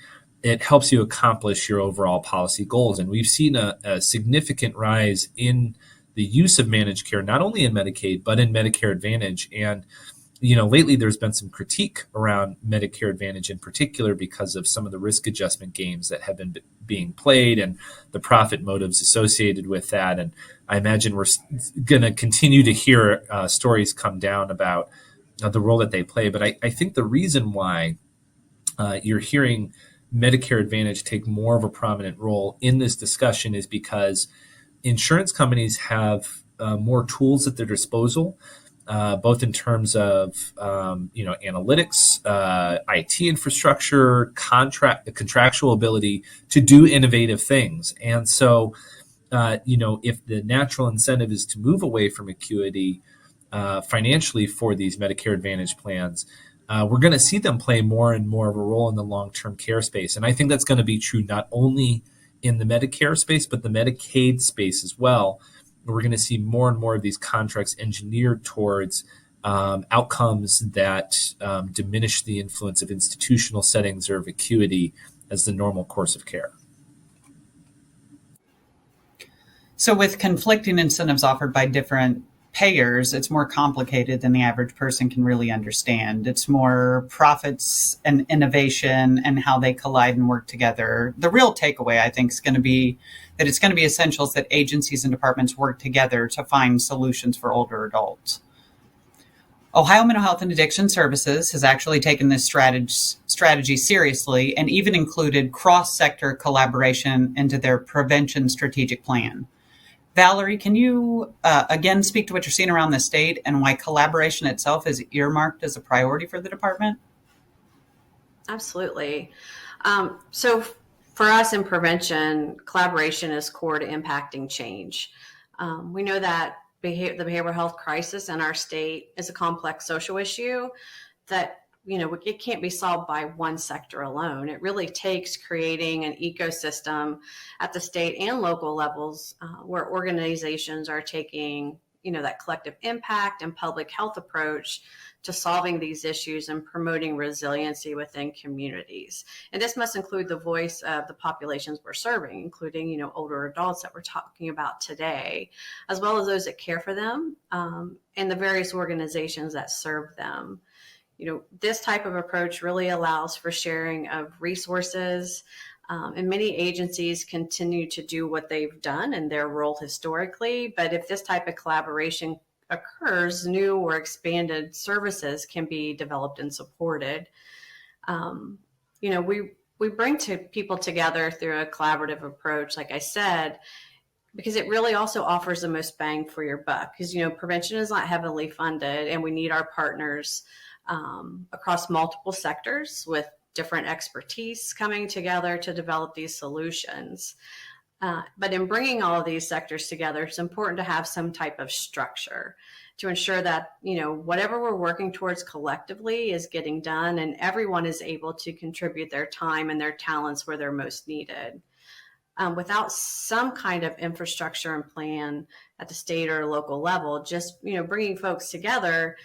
it helps you accomplish your overall policy goals. And we've seen a significant rise in the use of managed care, not only in Medicaid, but in Medicare Advantage. And, lately there's been some critique around Medicare Advantage in particular because of some of the risk adjustment games that have been being played and the profit motives associated with that. And I imagine we're going to continue to hear stories come down about the role that they play. But I think the reason why you're hearing Medicare Advantage take more of a prominent role in this discussion is because insurance companies have more tools at their disposal, both in terms of analytics, IT infrastructure, contractual ability to do innovative things. And so, if the natural incentive is to move away from acuity financially for these Medicare Advantage plans, we're going to see them play more and more of a role in the long-term care space. And I think that's going to be true not only in the Medicare space, but the Medicaid space as well. We're going to see more and more of these contracts engineered towards outcomes that diminish the influence of institutional settings or of acuity as the normal course of care. So with conflicting incentives offered by different payers, it's more complicated than the average person can really understand. It's more profits and innovation and how they collide and work together. The real takeaway, I think, is going to be that it's going to be essential that agencies and departments work together to find solutions for older adults. Ohio Mental Health and Addiction Services has actually taken this strategy seriously and even included cross-sector collaboration into their prevention strategic plan. Valerie, can you again speak to what you're seeing around the state and why collaboration itself is earmarked as a priority for the department? Absolutely. So for us in prevention, collaboration is core to impacting change. We know that the behavioral health crisis in our state is a complex social issue that it can't be solved by one sector alone. It really takes creating an ecosystem at the state and local levels where organizations are taking, that collective impact and public health approach to solving these issues and promoting resiliency within communities. And this must include the voice of the populations we're serving, including, older adults that we're talking about today, as well as those that care for them and the various organizations that serve them. This type of approach really allows for sharing of resources, and many agencies continue to do what they've done in their role historically. But if this type of collaboration occurs, new or expanded services can be developed and supported. We bring people together through a collaborative approach, like I said, because it really also offers the most bang for your buck. Because, prevention is not heavily funded, and we need our partners across multiple sectors with different expertise coming together to develop these solutions. But in bringing all of these sectors together, it's important to have some type of structure to ensure that, whatever we're working towards collectively is getting done and everyone is able to contribute their time and their talents where they're most needed. Without some kind of infrastructure and plan at the state or local level, just, bringing folks together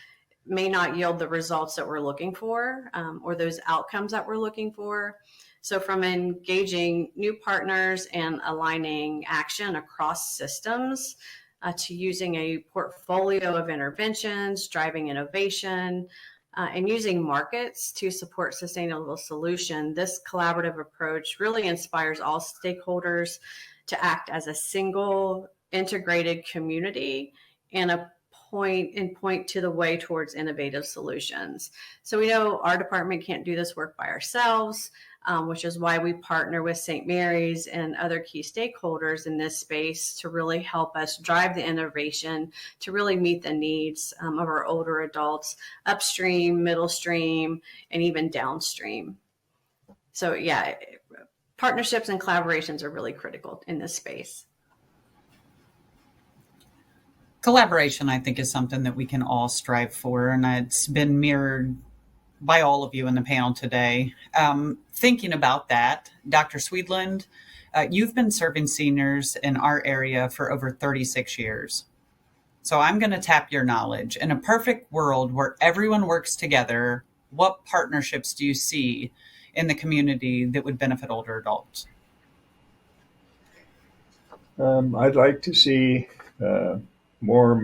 may not yield the results that we're looking for or those outcomes that we're looking for. So from engaging new partners and aligning action across systems to using a portfolio of interventions, driving innovation, and using markets to support sustainable solution, this collaborative approach really inspires all stakeholders to act as a single integrated community and point to the way towards innovative solutions. So we know our department can't do this work by ourselves, which is why we partner with St. Mary's and other key stakeholders in this space to really help us drive the innovation to really meet the needs of our older adults upstream, middle stream, and even downstream. So yeah, partnerships and collaborations are really critical in this space. Collaboration, I think, is something that we can all strive for, and it's been mirrored by all of you in the panel today. Thinking about that, Dr. Swedland, you've been serving seniors in our area for over 36 years. So I'm going to tap your knowledge. In a perfect world where everyone works together, what partnerships do you see in the community that would benefit older adults? I'd like to see more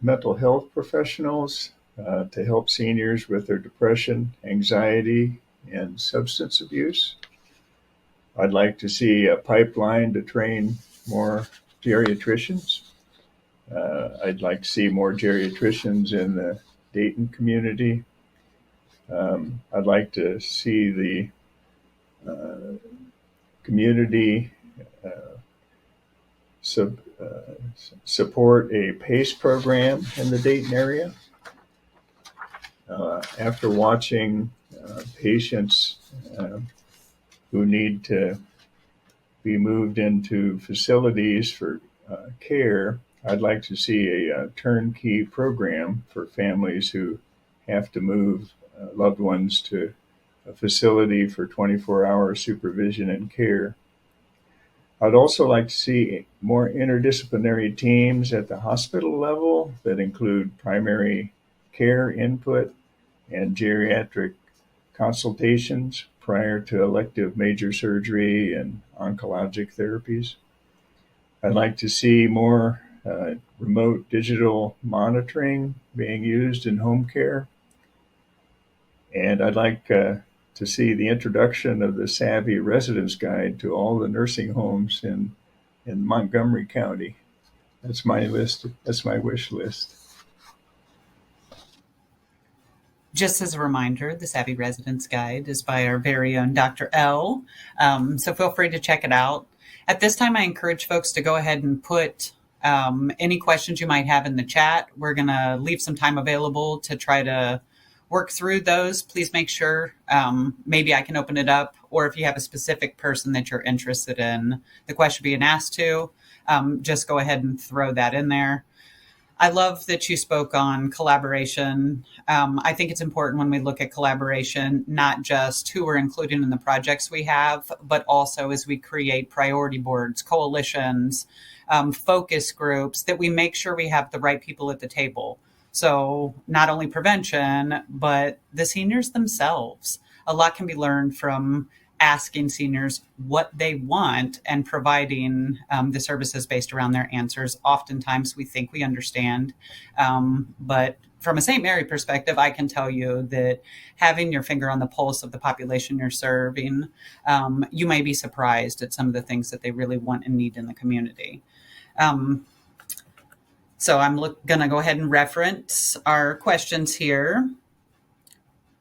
mental health professionals to help seniors with their depression, anxiety, and substance abuse. I'd like to see a pipeline to train more geriatricians. I'd like to see more geriatricians in the Dayton community. I'd like to see the community support a PACE program in the Dayton area. After watching patients who need to be moved into facilities for care, I'd like to see a turnkey program for families who have to move loved ones to a facility for 24-hour supervision and care. I'd also like to see more interdisciplinary teams at the hospital level that include primary care input and geriatric consultations prior to elective major surgery and oncologic therapies. I'd like to see more remote digital monitoring being used in home care. And I'd like to see the introduction of the Savvy Residence Guide to all the nursing homes in Montgomery County. That's my list. That's my wish list. Just as a reminder, the Savvy Residence Guide is by our very own Dr. L. So feel free to check it out. At this time, I encourage folks to go ahead and put any questions you might have in the chat. We're going to leave some time available to try to work through those. Please make sure maybe I can open it up, or if you have a specific person that you're interested in the question being asked to, just go ahead and throw that in there. I love that you spoke on collaboration. I think it's important when we look at collaboration, not just who we're including in the projects we have, but also as we create priority boards, coalitions, focus groups, that we make sure we have the right people at the table. So not only prevention, but the seniors themselves. A lot can be learned from asking seniors what they want and providing the services based around their answers. Oftentimes we think we understand, but from a St. Mary perspective, I can tell you that having your finger on the pulse of the population you're serving, you may be surprised at some of the things that they really want and need in the community. So I'm going to go ahead and reference our questions here.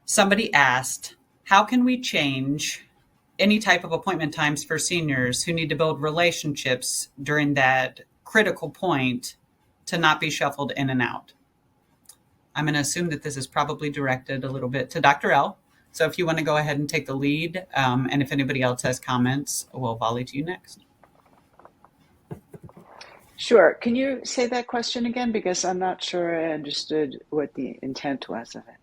Somebody asked, how can we change any type of appointment times for seniors who need to build relationships during that critical point to not be shuffled in and out? I'm going to assume that this is probably directed a little bit to Dr. L. So if you want to go ahead and take the lead, and if anybody else has comments, we'll volley to you next. Sure. Can you say that question again? Because I'm not sure I understood what the intent was of it.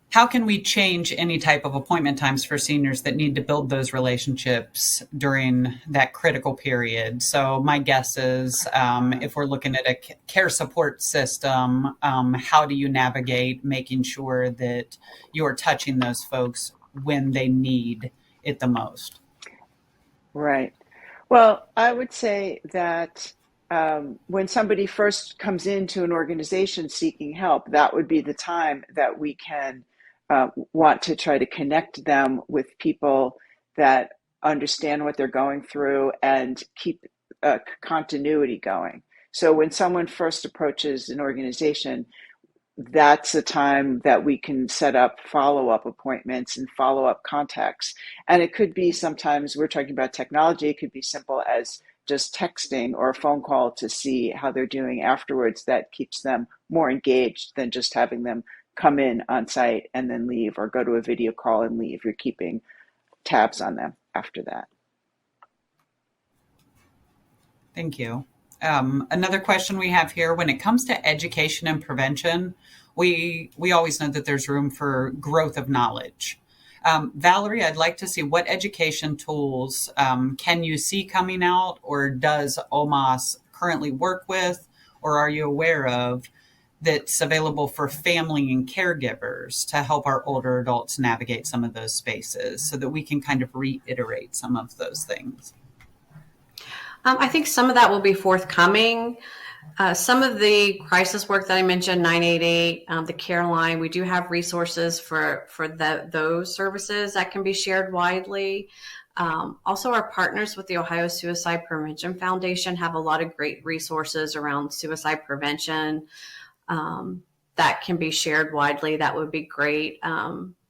How can we change any type of appointment times for seniors that need to build those relationships during that critical period? So my guess is if we're looking at a care support system, how do you navigate making sure that you are touching those folks when they need it the most? Right. Well, I would say that when somebody first comes into an organization seeking help, that would be the time that we can want to try to connect them with people that understand what they're going through and keep continuity going. So when someone first approaches an organization, that's the time that we can set up follow-up appointments and follow-up contacts. And it could be, sometimes we're talking about technology, it could be simple as just texting or a phone call to see how they're doing afterwards. That keeps them more engaged than just having them come in on site and then leave, or go to a video call and leave. You're keeping tabs on them after that. Thank you. Another question we have here, when it comes to education and prevention, we always know that there's room for growth of knowledge. Valerie, I'd like to see what education tools can you see coming out, or does OMAS currently work with, or are you aware of, that's available for family and caregivers to help our older adults navigate some of those spaces, so that we can kind of reiterate some of those things? I think some of that will be forthcoming. Some of the crisis work that I mentioned, 988, the care line, we do have resources for those services that can be shared widely. Also, our partners with the Ohio Suicide Prevention Foundation have a lot of great resources around suicide prevention that can be shared widely. That would be great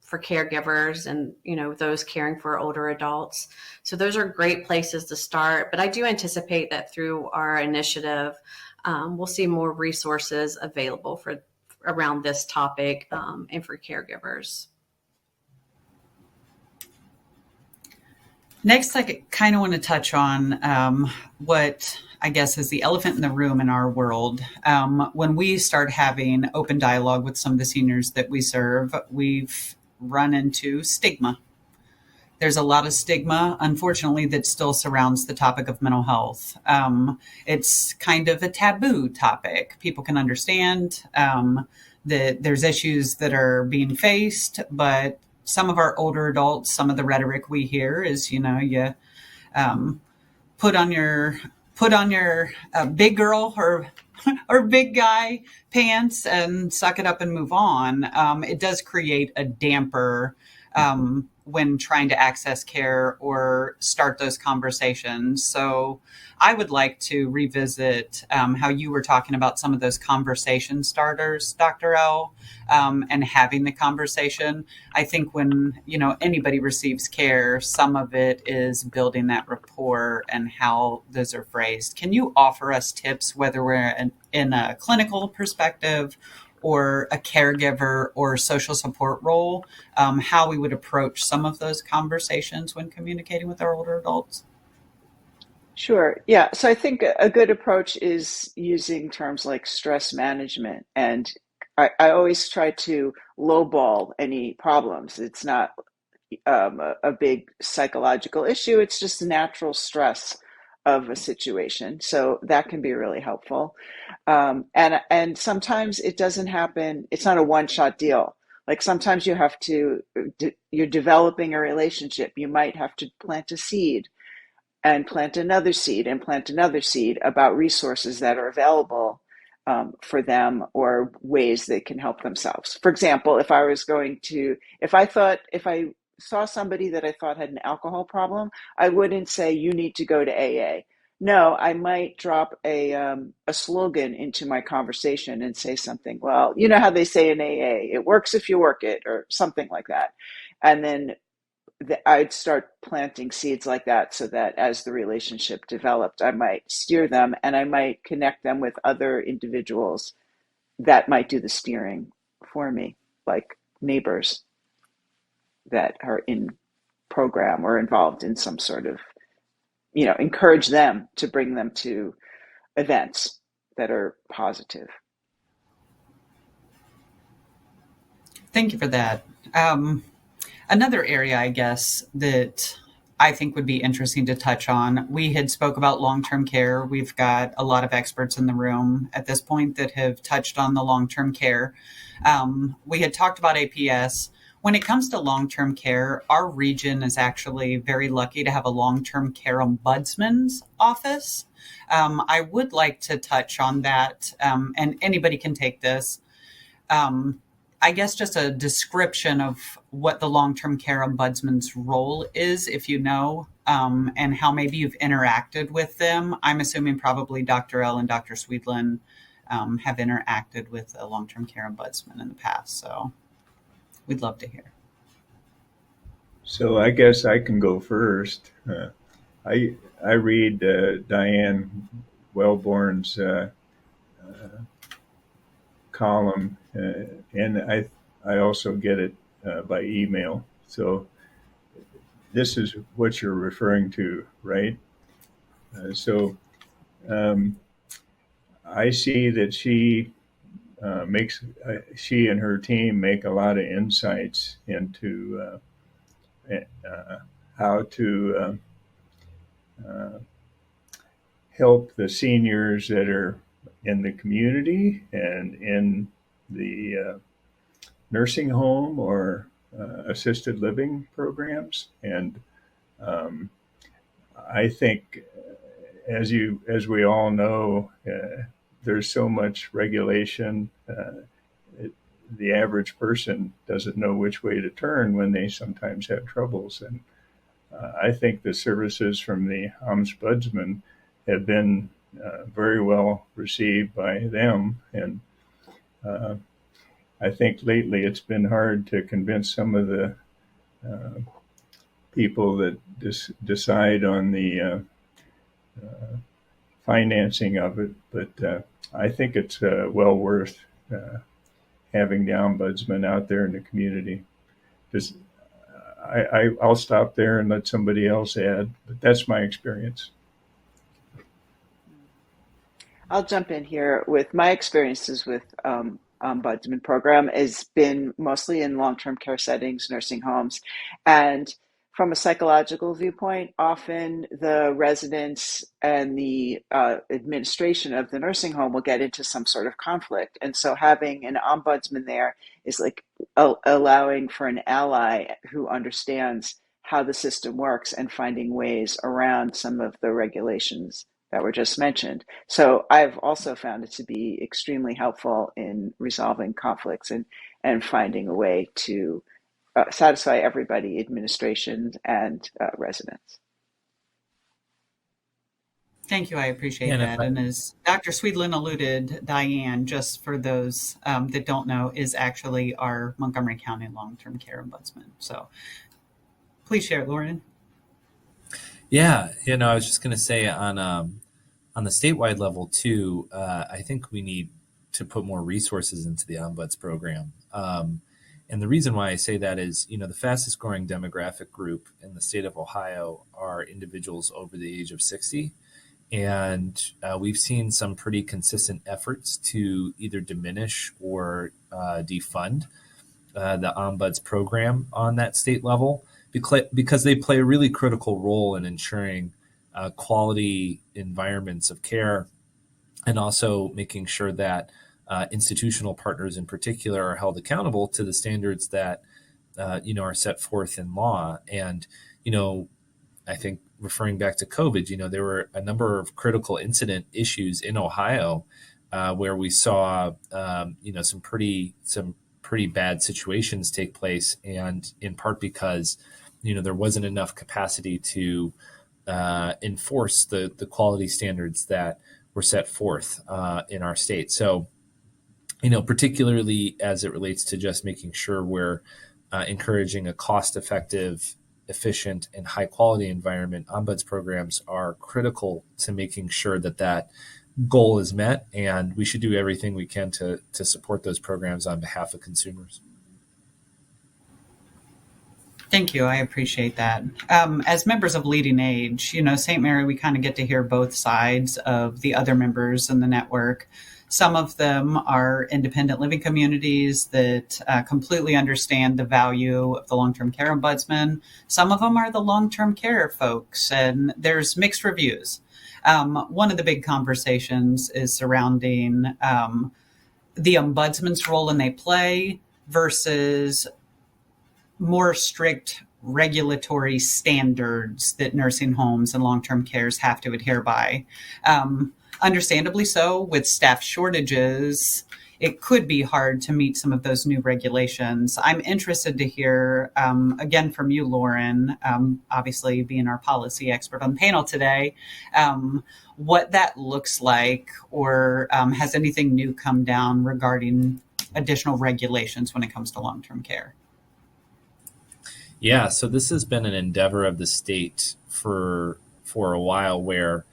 for caregivers and, those caring for older adults. So those are great places to start. But I do anticipate that through our initiative, we'll see more resources available for around this topic and for caregivers. Next, I kind of want to touch on what I guess is the elephant in the room in our world. When we start having open dialogue with some of the seniors that we serve, we've run into stigma. there's a lot of stigma, unfortunately, that still surrounds the topic of mental health. It's kind of a taboo topic. People can understand that there's issues that are being faced, but some of our older adults, some of the rhetoric we hear is, you um, put on your big girl or big guy pants and suck it up and move on. It does create a damper when trying to access care or start those conversations. So I would like to revisit how you were talking about some of those conversation starters, Dr. L, and having the conversation. I think when, anybody receives care, some of it is building that rapport and how those are phrased. Can you offer us tips, whether we're in a clinical perspective or a caregiver or social support role, how we would approach some of those conversations when communicating with our older adults? Sure. Yeah. So I think a good approach is using terms like stress management. And I always try to lowball any problems. It's not a big psychological issue. It's just natural stress of a situation. So that can be really helpful. And sometimes it doesn't happen. It's not a one-shot deal. Like sometimes you're developing a relationship. You might have to plant a seed and plant another seed and plant another seed about resources that are available for them or ways they can help themselves. For example, if I saw somebody that I thought had an alcohol problem, I wouldn't say you need to go to AA. No, I might drop a slogan into my conversation and say something. Well, you know how they say in AA, it works if you work it, or something like that. And then I'd start planting seeds like that so that as the relationship developed, I might steer them and I might connect them with other individuals that might do the steering for me, like neighbors that are in program or involved in some sort of, encourage them to bring them to events that are positive. Thank you for that. Another area, I guess, that I think would be interesting to touch on. We had spoke about long-term care. We've got a lot of experts in the room at this point that have touched on the long-term care. We had talked about APS. When it comes to long-term care, our region is actually very lucky to have a long-term care ombudsman's office. I would like to touch on that, and anybody can take this. I guess just a description of what the long-term care ombudsman's role is, if you know, and how maybe you've interacted with them. I'm assuming probably Dr. L and Dr. Sweetland have interacted with a long-term care ombudsman in the past, so we'd love to hear. So I guess I can go first. I read Diane Wellborn's column, and I also get it by email. So this is what you're referring to, right? So I see that she she and her team make a lot of insights into how to help the seniors that are in the community and in the nursing home or assisted living programs. And I think, as we all know, there's so much regulation. The average person doesn't know which way to turn when they sometimes have troubles. And I think the services from the ombudsman have been very well received by them. And I think lately it's been hard to convince some of the people that decide on the financing of it. But I think it's well worth having the ombudsman out there in the community. Just, I'll stop there and let somebody else add, but that's my experience. I'll jump in here with my experiences with ombudsman program has been mostly in long-term care settings, nursing homes, and from a psychological viewpoint, often the residents and the administration of the nursing home will get into some sort of conflict. And so having an ombudsman there is like allowing for an ally who understands how the system works and finding ways around some of the regulations that were just mentioned. So I've also found it to be extremely helpful in resolving conflicts and finding a way to satisfy everybody, administration and residents. Thank you. I appreciate And if that. I, And as Dr. Swedlin alluded, Diane, just for those that don't know, is actually our Montgomery County long-term care ombudsman. So please share it, Lauren. yeah, I was just going to say on the statewide level too. I think we need to put more resources into the ombuds program. And the reason why I say that is, the fastest growing demographic group in the state of Ohio are individuals over the age of 60. And we've seen some pretty consistent efforts to either diminish or defund the ombuds program on that state level because they play a really critical role in ensuring quality environments of care and also making sure that institutional partners in particular are held accountable to the standards that are set forth in law. And I think referring back to COVID, there were a number of critical incident issues in Ohio where we saw some pretty bad situations take place, and in part because there wasn't enough capacity to enforce the quality standards that were set forth in our state. So particularly as it relates to just making sure we're encouraging a cost-effective, efficient, and high-quality environment, ombuds programs are critical to making sure that goal is met, and we should do everything we can to support those programs on behalf of consumers. Thank you. I appreciate that. As members of Leading Age, St. Mary, we kind of get to hear both sides of the other members in the network. Some of them are independent living communities that completely understand the value of the long-term care ombudsman. Some of them are the long-term care folks, and there's mixed reviews. One of the big conversations is surrounding the ombudsman's role and they play versus more strict regulatory standards that nursing homes and long-term cares have to adhere by. Understandably so, with staff shortages, it could be hard to meet some of those new regulations. I'm interested to hear, again, from you, Lauren, obviously being our policy expert on the panel today, what that looks like, or has anything new come down regarding additional regulations when it comes to long-term care? Yeah, so this has been an endeavor of the state for a while where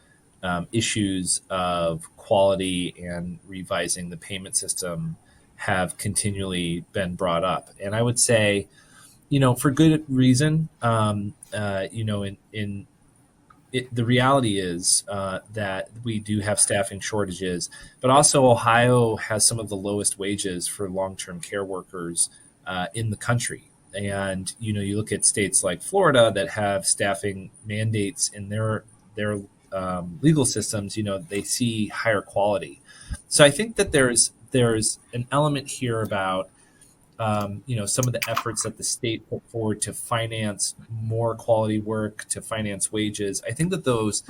issues of quality and revising the payment system have continually been brought up. And I would say, for good reason, the reality is that we do have staffing shortages, but also Ohio has some of the lowest wages for long-term care workers in the country. And, you look at states like Florida that have staffing mandates in their legal systems, they see higher quality. So I think that there's an element here about, some of the efforts that the state put forward to finance more quality work, to finance wages. I think that those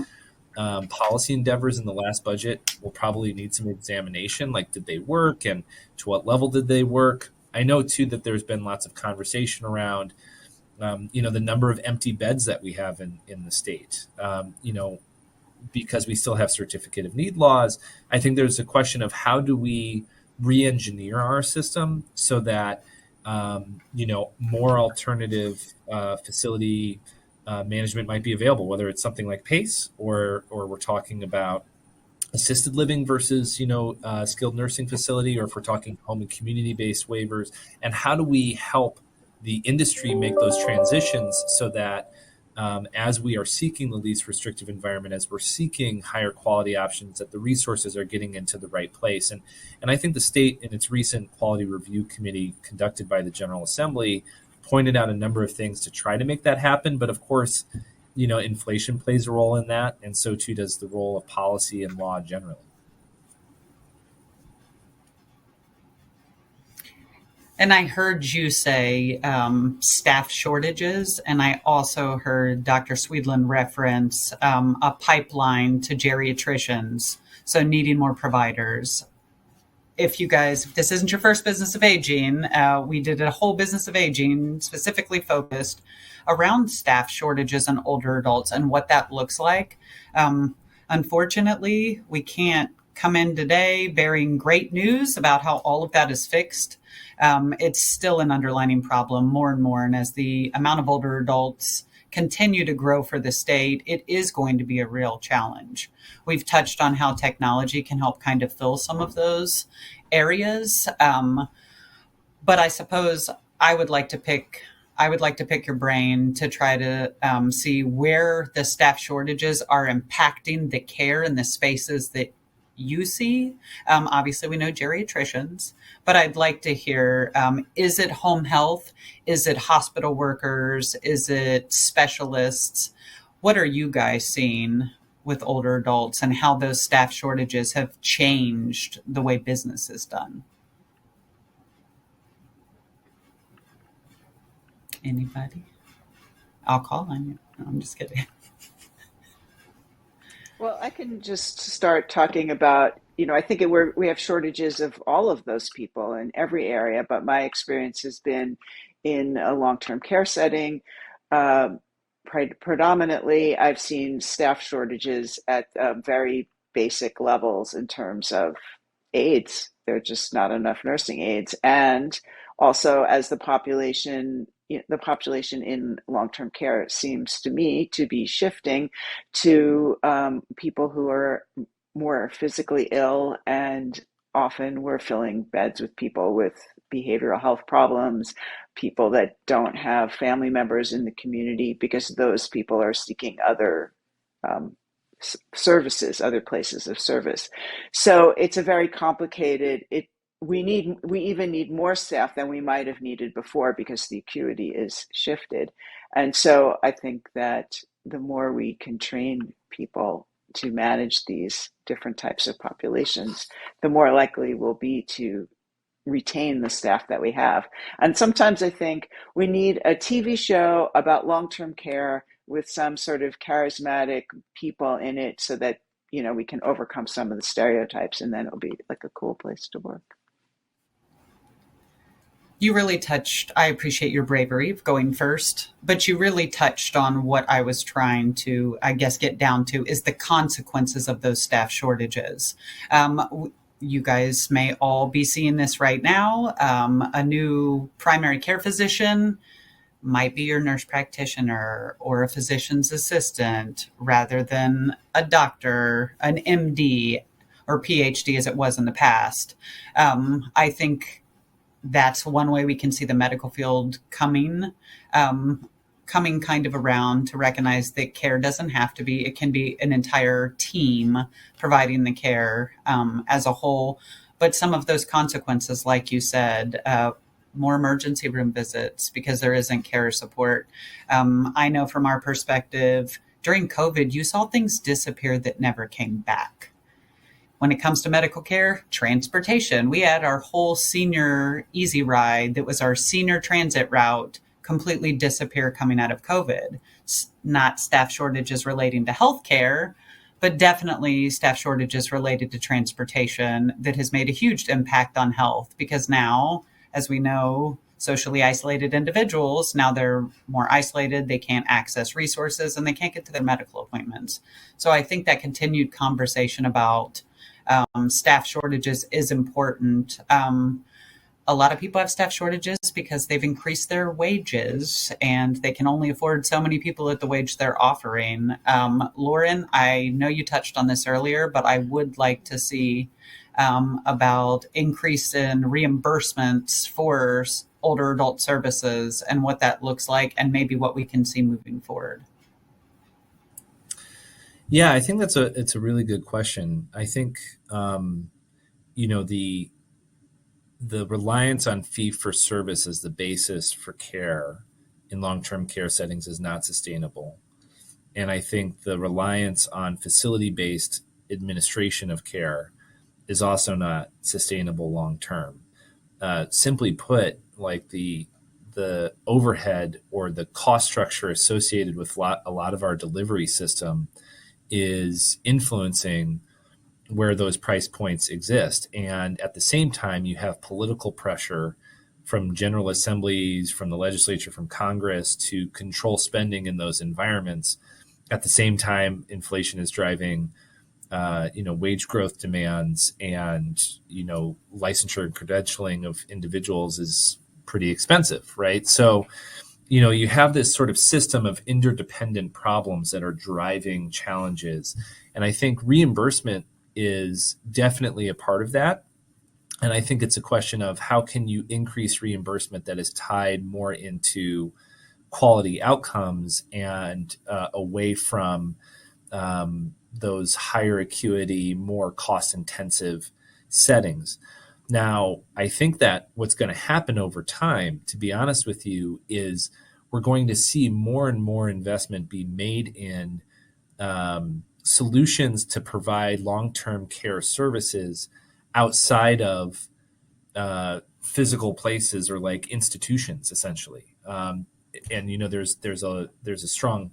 policy endeavors in the last budget will probably need some examination. Like, did they work, and to what level did they work? I know too that there's been lots of conversation around, the number of empty beds that we have in the state. Because we still have certificate of need laws, I think there's a question of how do we re-engineer our system so that more alternative facility management might be available, whether it's something like PACE or we're talking about assisted living versus skilled nursing facility, or if we're talking home and community-based waivers. And how do we help the industry make those transitions so that as we are seeking the least restrictive environment, as we're seeking higher quality options, that the resources are getting into the right place. And I think the state, in its recent quality review committee conducted by the General Assembly, pointed out a number of things to try to make that happen. But of course, inflation plays a role in that, and so too does the role of policy and law generally. And I heard you say staff shortages, and I also heard Dr. Swedlund reference a pipeline to geriatricians, so needing more providers. If this isn't your first business of aging, we did a whole business of aging specifically focused around staff shortages and older adults and what that looks like. Unfortunately, we can't come in today bearing great news about how all of that is fixed. It's still an underlying problem more and more. And as the amount of older adults continue to grow for the state, it is going to be a real challenge. We've touched on how technology can help kind of fill some of those areas. But I suppose I would like to pick your brain to try to see where the staff shortages are impacting the care in the spaces that you see. Obviously, we know geriatricians, but I'd like to hear, is it home health? Is it hospital workers? Is it specialists? What are you guys seeing with older adults and how those staff shortages have changed the way business is done? Anybody? I'll call on you. No, I'm just kidding. Well, I can just start talking about, I think we have shortages of all of those people in every area, but my experience has been in a long-term care setting. Predominantly, I've seen staff shortages at very basic levels in terms of aides. There are just not enough nursing aides. And also as the population in long-term care seems to me to be shifting to people who are more physically ill, and often we're filling beds with people with behavioral health problems, people that don't have family members in the community because those people are seeking other services, other places of service. So it's a very complicated, we even need more staff than we might have needed before because the acuity is shifted. And so I think that the more we can train people to manage these different types of populations, the more likely we'll be to retain the staff that we have. And sometimes I think we need a TV show about long-term care with some sort of charismatic people in it so that, we can overcome some of the stereotypes, and then it'll be like a cool place to work. You really touched, I appreciate your bravery of going first, but you really touched on what I was trying to, I guess, get down to is the consequences of those staff shortages. You guys may all be seeing this right now. A new primary care physician might be your nurse practitioner or a physician's assistant rather than a doctor, an MD or PhD as it was in the past. I think that's one way we can see the medical field coming kind of around to recognize that care doesn't have to be, it can be an entire team providing the care as a whole. But some of those consequences, like you said, more emergency room visits because there isn't care support. I know from our perspective, during COVID, you saw things disappear that never came back. When it comes to medical care, transportation, we had our whole senior easy ride that was our senior transit route completely disappear coming out of COVID. Not staff shortages relating to healthcare, but definitely staff shortages related to transportation that has made a huge impact on health because now, as we know, socially isolated individuals, now they're more isolated, they can't access resources, and they can't get to their medical appointments. So I think that continued conversation about staff shortages is important. A lot of people have staff shortages because they've increased their wages and they can only afford so many people at the wage they're offering. Lauren, I know you touched on this earlier, but I would like to see about increase in reimbursements for older adult services and what that looks like and maybe what we can see moving forward. Yeah, I think it's a really good question. I think the the reliance on fee for service as the basis for care in long-term care settings is not sustainable. And I think the reliance on facility-based administration of care is also not sustainable long-term. Simply put, like the overhead or the cost structure associated with a lot of our delivery system is influencing where those price points exist. And at the same time, you have political pressure from general assemblies, from the legislature, from Congress to control spending in those environments. At the same time, inflation is driving wage growth demands, and licensure and credentialing of individuals is pretty expensive, right? So you have this sort of system of interdependent problems that are driving challenges. And I think reimbursement is definitely a part of that. And I think it's a question of how can you increase reimbursement that is tied more into quality outcomes and away from those higher acuity, more cost-intensive settings. Now, I think that what's going to happen over time, to be honest with you, is we're going to see more and more investment be made in solutions to provide long-term care services outside of physical places or like institutions, essentially. And there's a strong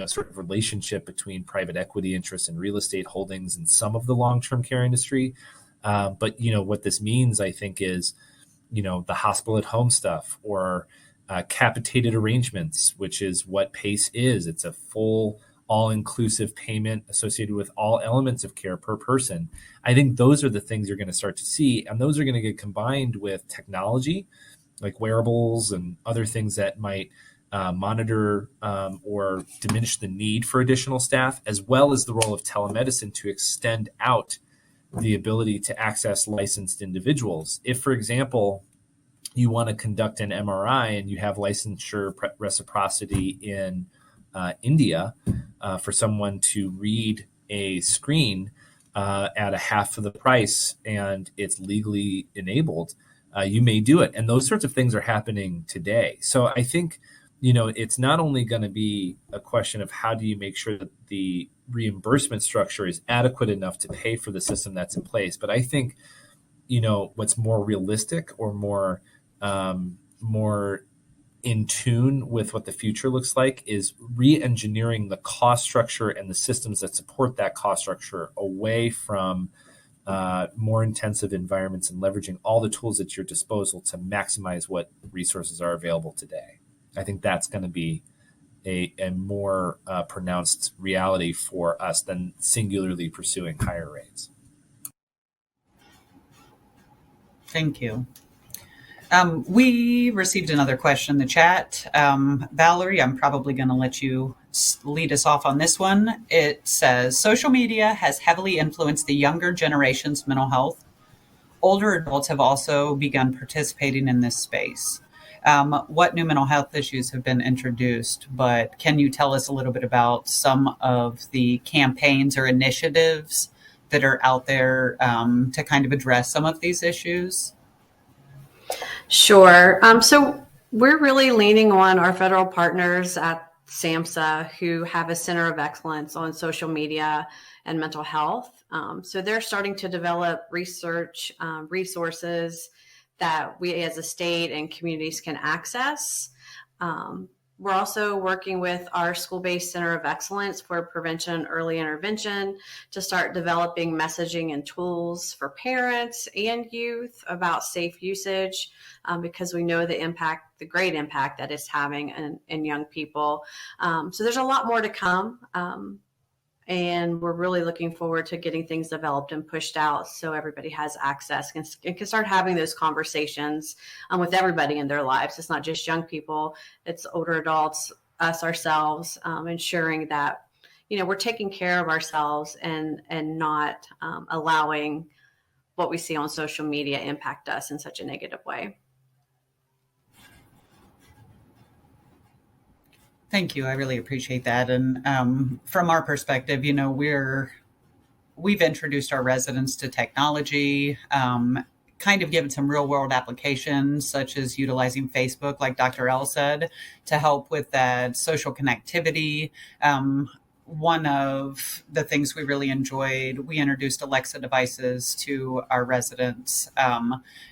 sort of relationship between private equity interests and real estate holdings in some of the long-term care industry. But what this means, I think, is the hospital at home stuff or capitated arrangements, which is what PACE is. It's a full all-inclusive payment associated with all elements of care per person. I think those are the things you're going to start to see, and those are going to get combined with technology like wearables and other things that might monitor or diminish the need for additional staff, as well as the role of telemedicine to extend out the ability to access licensed individuals. If, for example, you want to conduct an MRI and you have licensure reciprocity in India for someone to read a screen at a half of the price and it's legally enabled, you may do it. And those sorts of things are happening today. So I think, it's not only going to be a question of how do you make sure that the reimbursement structure is adequate enough to pay for the system that's in place, but I think, what's more realistic or more in tune with what the future looks like is re-engineering the cost structure and the systems that support that cost structure away from more intensive environments and leveraging all the tools at your disposal to maximize what resources are available today. I think that's going to be a more pronounced reality for us than singularly pursuing higher rates. Thank you. We received another question in the chat. Valerie, I'm probably going to let you lead us off on this one. It says, social media has heavily influenced the younger generation's mental health. Older adults have also begun participating in this space. What new mental health issues have been introduced? But can you tell us a little bit about some of the campaigns or initiatives that are out there to kind of address some of these issues? Sure. So we're really leaning on our federal partners at SAMHSA, who have a center of excellence on social media and mental health. So they're starting to develop research resources that we as a state and communities can access. We're also working with our school-based center of excellence for prevention and early intervention to start developing messaging and tools for parents and youth about safe usage, because we know the great impact that it's having in young people. So there's a lot more to come. And we're really looking forward to getting things developed and pushed out so everybody has access and can start having those conversations with everybody in their lives. It's not just young people, it's older adults, us ourselves, ensuring that, we're taking care of ourselves and not allowing what we see on social media impact us in such a negative way. Thank you. I really appreciate that. And from our perspective, we've introduced our residents to technology, kind of given some real world applications, such as utilizing Facebook, like Dr. L said, to help with that social connectivity. One of the things we really enjoyed, we introduced Alexa devices to our residents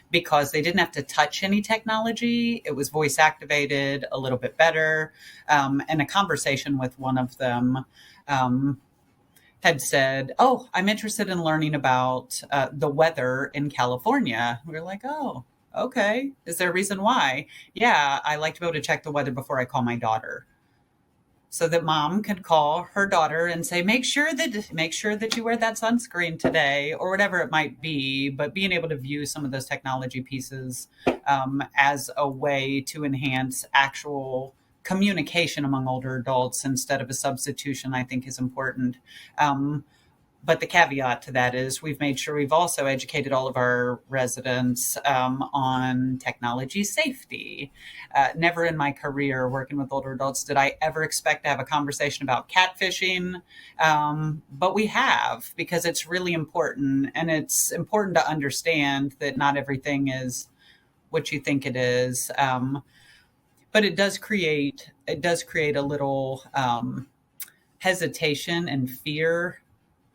because they didn't have to touch any technology. It was voice activated, a little bit better. And a conversation with one of them had said, "Oh, I'm interested in learning about the weather in California." We were like, "Oh, okay. Is there a reason why?" "Yeah, I like to be able to check the weather before I call my daughter." So that mom could call her daughter and say, make sure that you wear that sunscreen today, or whatever it might be. But being able to view some of those technology pieces as a way to enhance actual communication among older adults instead of a substitution, I think is important. But the caveat to that is we've made sure we've also educated all of our residents on technology safety. Never in my career working with older adults did I ever expect to have a conversation about catfishing, but we have, because it's really important. And it's important to understand that not everything is what you think it is. But it does create a little hesitation and fear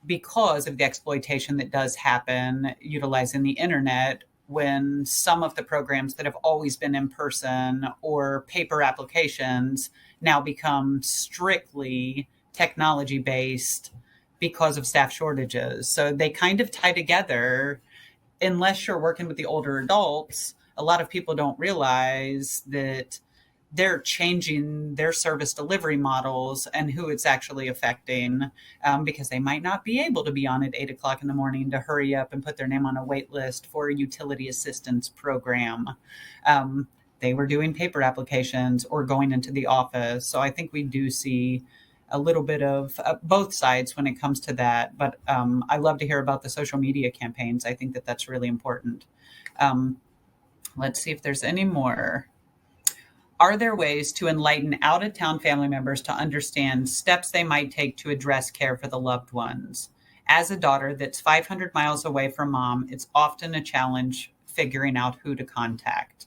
because of the exploitation that does happen utilizing the internet, when some of the programs that have always been in person or paper applications now become strictly technology based because of staff shortages. So they kind of tie together. Unless you're working with the older adults, a lot of people don't realize that they're changing their service delivery models and who it's actually affecting, because they might not be able to be on at 8 o'clock in the morning to hurry up and put their name on a wait list for a utility assistance program. They were doing paper applications or going into the office. So I think we do see a little bit of both sides when it comes to that. But I love to hear about the social media campaigns. I think that that's really important. Let's see if there's any more. Are there ways to enlighten out-of-town family members to understand steps they might take to address care for the loved ones? As a daughter that's 500 miles away from mom, it's often a challenge figuring out who to contact.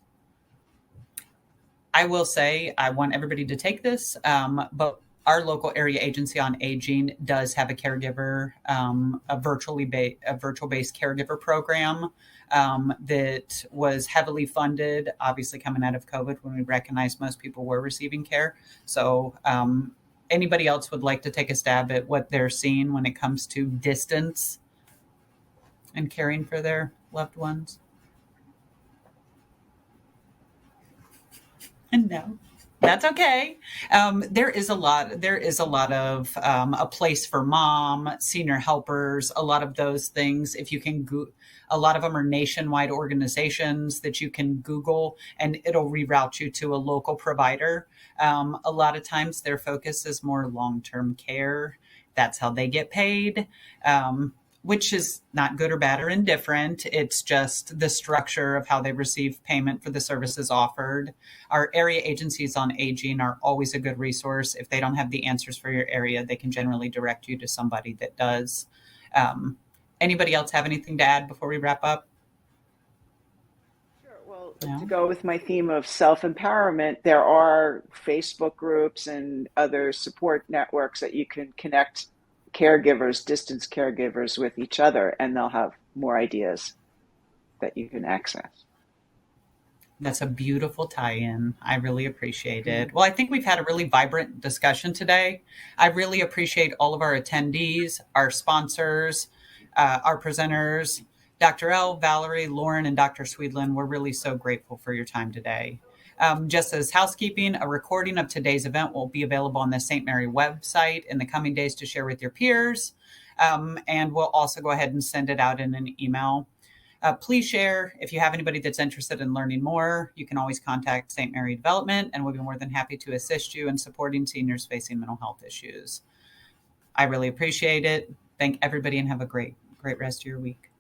I will say I want everybody to take this, but our local area agency on aging does have a caregiver, a virtual-based caregiver program that was heavily funded, obviously coming out of COVID when we recognized most people were receiving care. So anybody else would like to take a stab at what they're seeing when it comes to distance and caring for their loved ones? No, that's okay. There is a lot. There is a lot of a place for mom, senior helpers, a lot of those things. If you can a lot of them are nationwide organizations that you can Google, and it'll reroute you to a local provider. A lot of times their focus is more long-term care. That's how they get paid. Which is not good or bad or indifferent. It's just the structure of how they receive payment for the services offered. Our area agencies on aging are always a good resource. If they don't have the answers for your area, they can generally direct you to somebody that does. Anybody else have anything to add before we wrap up? Sure. Well, No? to go with my theme of self-empowerment, there are Facebook groups and other support networks that you can connect caregivers, distance caregivers, with each other, and they'll have more ideas that you can access. That's a beautiful tie-in. I really appreciate it. Well, I think we've had a really vibrant discussion today. I really appreciate all of our attendees, our sponsors, our presenters, Dr. L, Valerie, Lauren, and Dr. Swedlin. We're really so grateful for your time today. Just as housekeeping, a recording of today's event will be available on the St. Mary website in the coming days to share with your peers. And we'll also go ahead and send it out in an email. Please share. If you have anybody that's interested in learning more, you can always contact St. Mary Development, and we'll be more than happy to assist you in supporting seniors facing mental health issues. I really appreciate it. Thank everybody and have a great rest of your week.